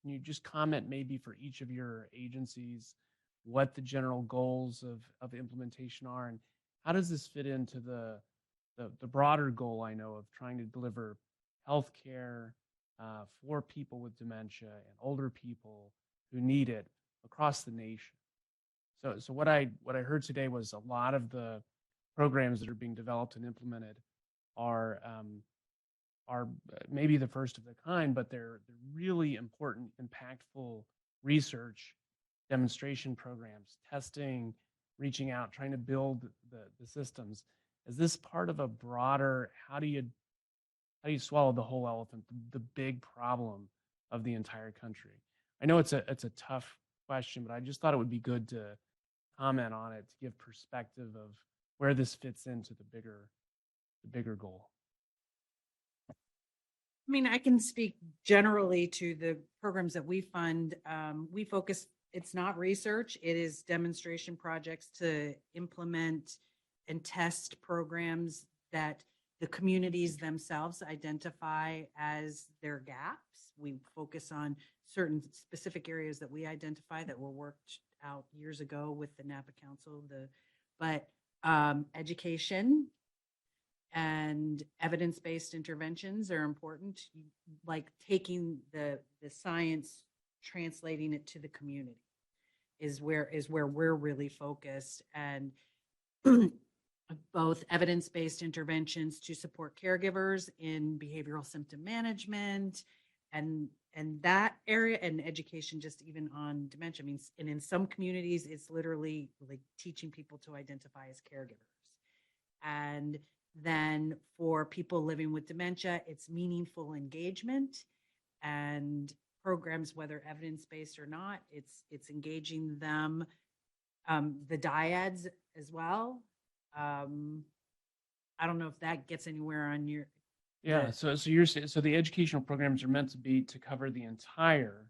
Speaker 7: Can you just comment maybe for each of your agencies what the general goals of implementation are, and how does this fit into the broader goal I know of trying to deliver healthcare for people with dementia and older people who need it across the nation? So what I heard today was a lot of the programs that are being developed and implemented are maybe the first of the kind, but they're really important, impactful research, demonstration programs, testing, reaching out, trying to build the systems. Is this part of a broader, how do you swallow the whole elephant, the big problem of the entire country? I know it's a tough question, but I just thought it would be good to comment on it to give perspective of where this fits into the bigger goal.
Speaker 5: I mean, I can speak generally to the programs that we fund. We focus, it's not research, it is demonstration projects to implement and test programs that the communities themselves identify as their gaps. We focus on certain specific areas that we identify that were worked out years ago with the Napa Council, but education and evidence-based interventions are important, like taking the science, translating it to the community is where we're really focused, and both evidence-based interventions to support caregivers in behavioral symptom management and that area, and education just even on dementia. I mean, and in some communities, it's literally like teaching people to identify as caregivers. And then for people living with dementia, it's meaningful engagement and programs, whether evidence-based or not, it's engaging them. The dyads as well. I don't know if that gets anywhere on your.
Speaker 7: Yeah, so you're saying, so the educational programs are meant to be to cover the entire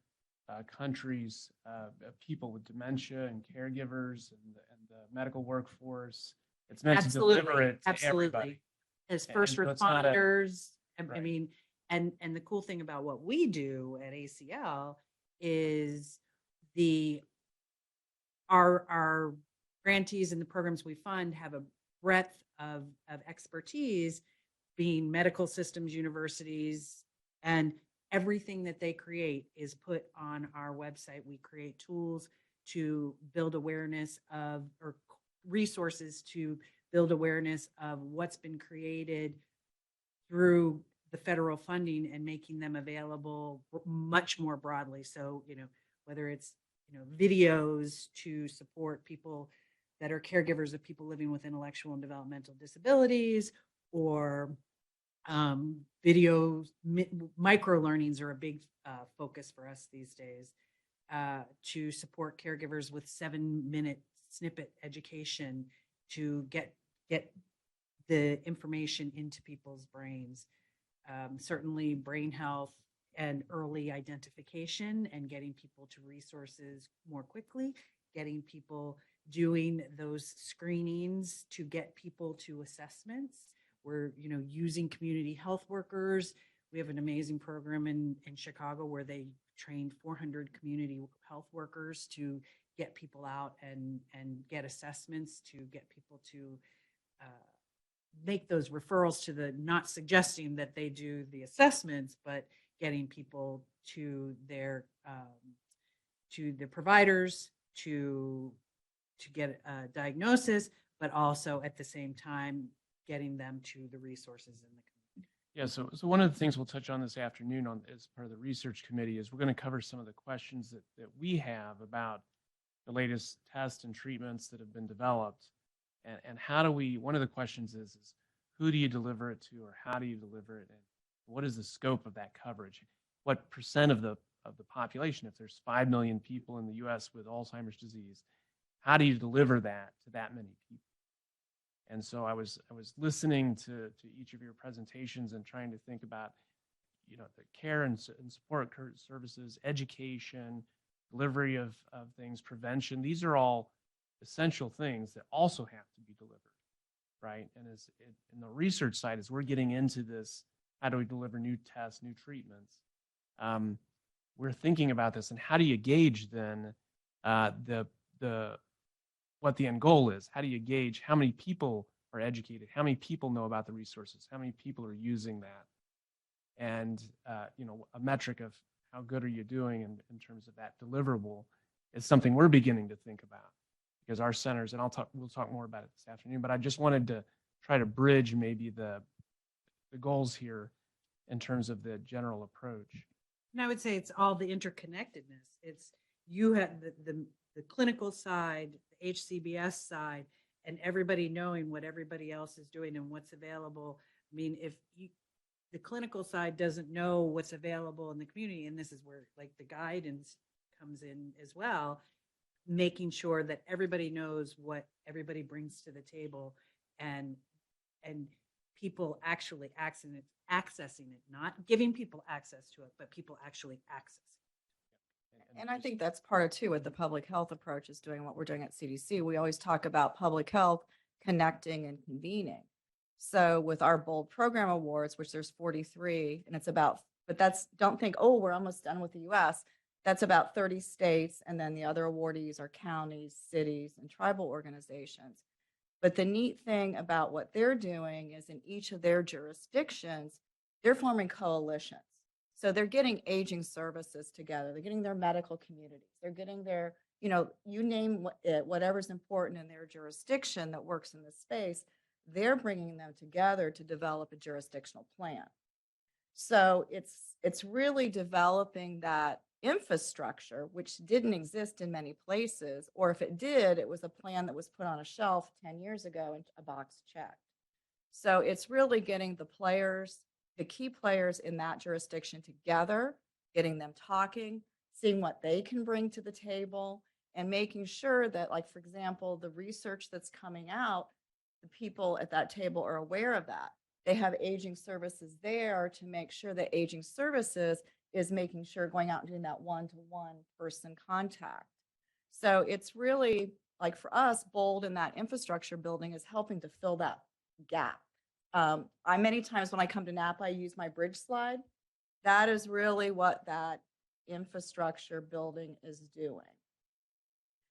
Speaker 7: country's people with dementia and caregivers and the medical workforce. It's meant to deliver it to everybody.
Speaker 5: As first
Speaker 7: And so it's not a-
Speaker 5: responders, I
Speaker 7: Right.
Speaker 5: mean, and the cool thing about what we do at ACL is our grantees and the programs we fund have a breadth of expertise, being medical systems, universities, and everything that they create is put on our website. We create tools to build awareness of, or resources to build awareness of what's been created through the federal funding and making them available much more broadly. So, whether it's, videos to support people that are caregivers of people living with intellectual and developmental disabilities, or videos, micro learnings are a big focus for us these days, to support caregivers with 7-minute snippet education to get the information into people's brains. Certainly brain health and early identification and getting people to resources more quickly, getting people doing those screenings to get people to assessments. We're, using community health workers. We have an amazing program in Chicago where they trained 400 community health workers to get people out and get assessments, to get people to make those referrals to not suggesting that they do the assessments, but getting people to their to the providers to get a diagnosis, but also at the same time getting them to the resources in the community.
Speaker 7: Yeah, so one of the things we'll touch on this afternoon as part of the research committee is we're going to cover some of the questions that we have about the latest tests and treatments that have been developed, and how do we, one of the questions is who do you deliver it to, or how do you deliver it, and what is the scope of that coverage? What percent of the population, if there's 5 million people in the US with Alzheimer's disease, how do you deliver that to that many people? And so I was listening to each of your presentations and trying to think about, you know, the care and support services, education, delivery of things, prevention. These are all essential things that also have to be delivered, right? And in the research side, as we're getting into this, how do we deliver new tests, new treatments? We're thinking about this, and how do you gauge then what the end goal is? How do you gauge how many people are educated? How many people know about the resources? How many people are using that? And you know, a metric of how good are you doing in terms of that deliverable is something we're beginning to think about, because our centers, and we'll talk more about it this afternoon, but I just wanted to try to bridge maybe the goals here in terms of the general approach.
Speaker 5: And I would say it's all the interconnectedness. It's you have the clinical side, the HCBS side, and everybody knowing what everybody else is doing and what's available. I mean, if the clinical side doesn't know what's available in the community, and this is where like the guidance comes in as well, making sure that everybody knows what everybody brings to the table, and people actually accessing it, not giving people access to it, but people actually access it.
Speaker 9: And I think that's part of too with the public health approach is doing what we're doing at CDC. We always talk about public health connecting and convening. So with our BOLD program awards, which there's 43, and it's about, but that's, don't think, oh, we're almost done with the US. That's about 30 states. And then the other awardees are counties, cities, and tribal organizations. But the neat thing about what they're doing is in each of their jurisdictions, they're forming coalitions. So they're getting aging services together. They're getting their medical communities. They're getting their, you know, you name it, whatever's important in their jurisdiction that works in this space, they're bringing them together to develop a jurisdictional plan. So it's really developing that infrastructure, which didn't exist in many places, or if it did, it was a plan that was put on a shelf 10 years ago and a box checked. So it's really getting the players, the key players in that jurisdiction together, getting them talking, seeing what they can bring to the table, and making sure that, like, for example, the research that's coming out, the people at that table are aware of that. They have aging services there to make sure that aging services is making sure going out and doing that one-to-one person contact. So it's really, like for us, BOLD and that infrastructure building is helping to fill that gap. I many times when I come to Napa, I use my bridge slide. That is really what that infrastructure building is doing.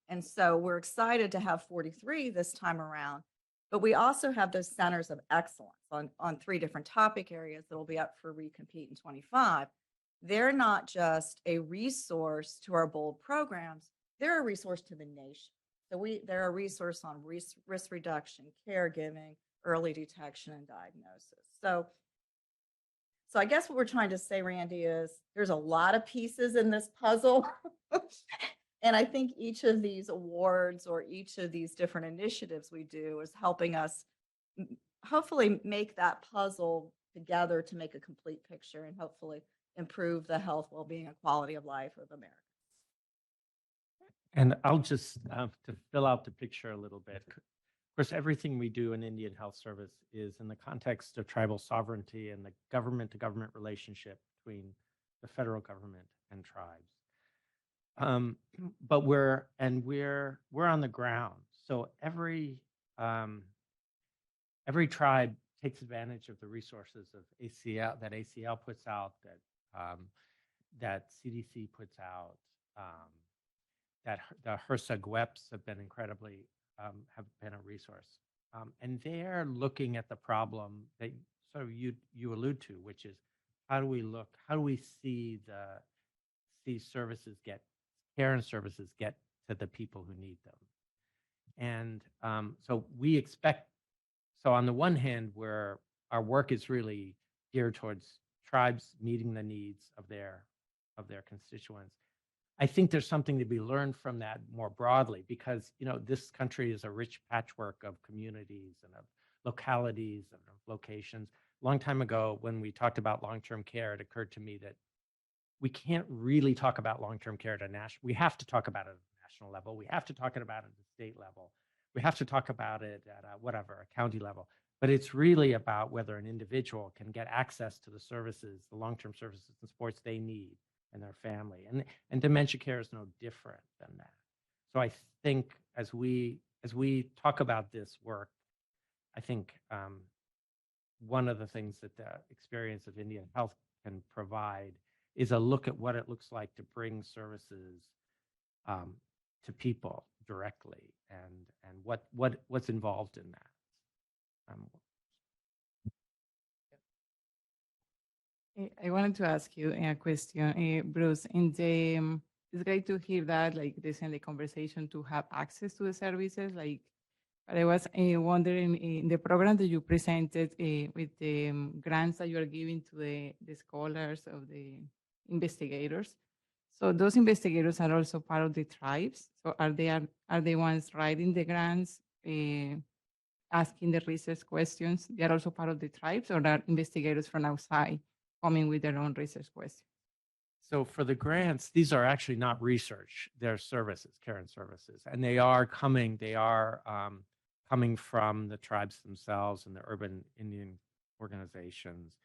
Speaker 9: And so we're excited to have 43 this time around, but we also have those centers of excellence on 3 different topic areas that will be up for recompete in 25. They're not just a resource to our BOLD programs, they're a resource to the nation. So they're a resource on risk reduction, caregiving, early detection, and diagnosis. So I guess what we're trying to say, Randy, is there's a lot of pieces in this puzzle. And I think each of these awards or each of these different initiatives we do is helping us hopefully make that puzzle together to make a complete picture and hopefully improve the health, well-being, and quality of life of America.
Speaker 6: And I'll just, to fill out the picture a little bit. Of course, everything we do in Indian Health Service is in the context of tribal sovereignty and the government-to-government relationship between the federal government and tribes. But we're on the ground. So every tribe takes advantage of the resources of ACL that ACL puts out, that CDC puts out, that the HRSA GWEPs have been incredibly have been a resource, and they're looking at the problem that sort of you allude to, which is how do we see these services care and services get to the people who need them, and so we expect. So on the one hand, where our work is really geared towards tribes meeting the needs of their constituents, I think there's something to be learned from that more broadly, because this country is a rich patchwork of communities and of localities and of locations. A long time ago, when we talked about long-term care, it occurred to me that we can't really talk about long-term care at a national. We have to talk about it at a national level. We have to talk about it at the state level. We have to talk about it at a county level. But it's really about whether an individual can get access to the services, the long-term services and supports they need and their family. And dementia care is no different than that. So I think as we talk about this work, I think one of the things that the experience of Indian Health can provide is a look at what it looks like to bring services to people directly, and what's involved in that.
Speaker 11: I wanted to ask you a question, Bruce. It's great to hear that, like, there's in the conversation to have access to the services. Like, but I was wondering in the program that you presented with the grants that you are giving to the scholars of the investigators. So those investigators are also part of the tribes. So are they ones writing the grants, asking the research questions? They are also part of the tribes, or are investigators from outside coming with their own research questions?
Speaker 6: So for the grants, these are actually not research; they're services, care and services, and they are coming from the tribes themselves and the urban Indian organizations,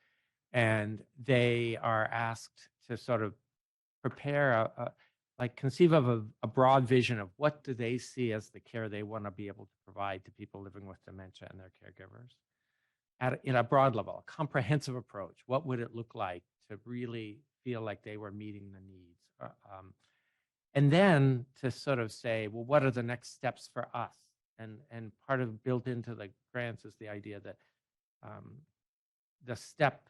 Speaker 6: and they are asked to sort of prepare conceive of a broad vision of what do they see as the care they want to be able to provide to people living with dementia and their caregivers in a broad level, a comprehensive approach. What would it look like to really feel like they were meeting the needs? And then to sort of say, well, what are the next steps for us? And part of built into the grants is the idea that the step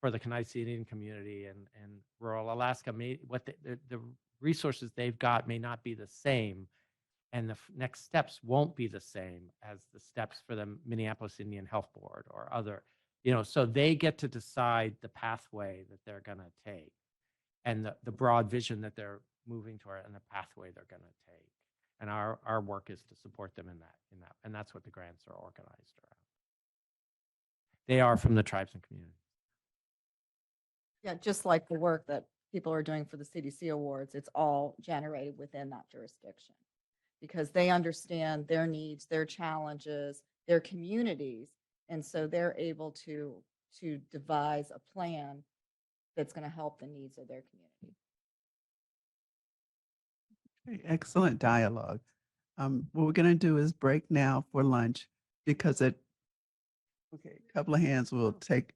Speaker 6: for the Canarsie Indian community and rural Alaska, the resources they've got may not be the same, and the next steps won't be the same as the steps for the Minneapolis Indian Health Board or other, so they get to decide the pathway that they're going to take and the broad vision that they're moving toward and the pathway they're going to take. And our work is to support them in that, and that's what the grants are organized around. They are from the tribes and communities.
Speaker 9: Yeah, just like the work that people are doing for the CDC awards, it's all generated within that jurisdiction because they understand their needs, their challenges, their communities. And so they're able to devise a plan that's going to help the needs of their community.
Speaker 1: Okay, excellent dialogue. What we're going to do is break now for lunch because a couple of hands will take,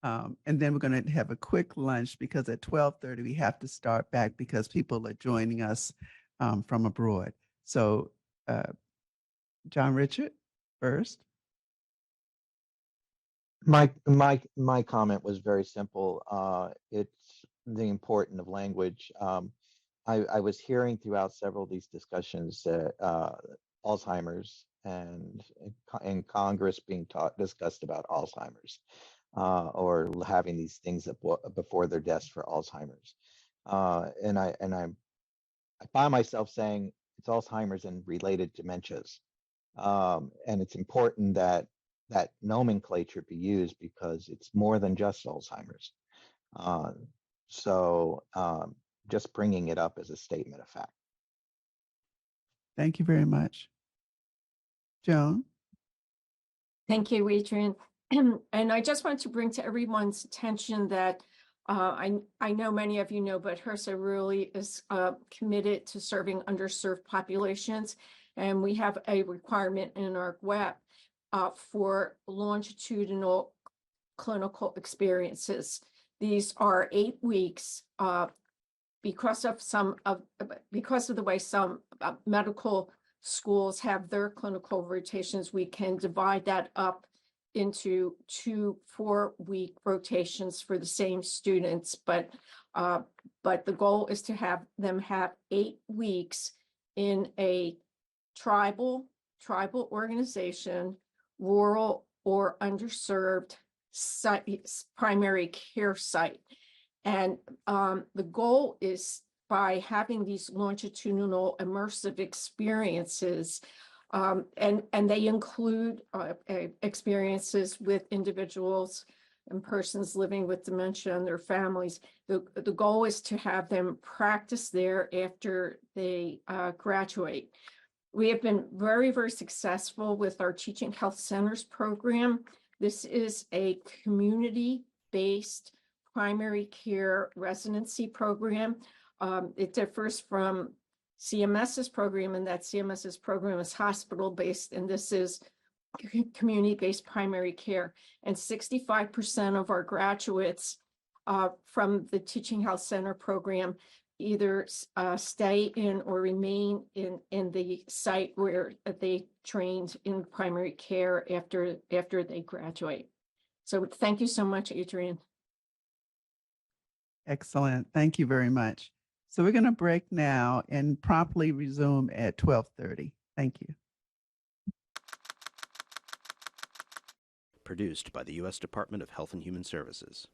Speaker 1: and then we're going to have a quick lunch because at 12:30 we have to start back because people are joining us from abroad. So John Richard first.
Speaker 15: My comment was very simple. It's the importance of language. I was hearing throughout several of these discussions that Alzheimer's and in Congress being discussed about Alzheimer's or having these things before their deaths for Alzheimer's. And I find myself saying it's Alzheimer's and related dementias. And it's important that that nomenclature be used because it's more than just Alzheimer's. So just bringing it up as a statement of fact.
Speaker 1: Thank you very much. Joan?
Speaker 21: Thank you, Adrian. And I just want to bring to everyone's attention that I know many of you know, but HRSA really is committed to serving underserved populations. And we have a requirement in our GWAP for longitudinal clinical experiences. These are 8 weeks because of the way some medical schools have their clinical rotations. We can divide that up into 2 4-week rotations for the same students, but the goal is to have them have 8 weeks in a tribal organization, rural or underserved primary care site. And the goal is by having these longitudinal immersive experiences, and they include experiences with individuals and persons living with dementia and their families. The goal is to have them practice there after they graduate. We have been very, very successful with our Teaching Health Centers program. This is a community-based primary care residency program. It differs from CMS's program, and that CMS's program is hospital-based, and this is community-based primary care. And 65% of our graduates from the Teaching Health Center program either stay in or remain in the site where they trained in primary care after they graduate. So thank you so much, Adrienne.
Speaker 1: Excellent. Thank you very much. So we're going to break now and promptly resume at 12:30. Thank you.
Speaker 8: Produced by the U.S. Department of Health and Human Services.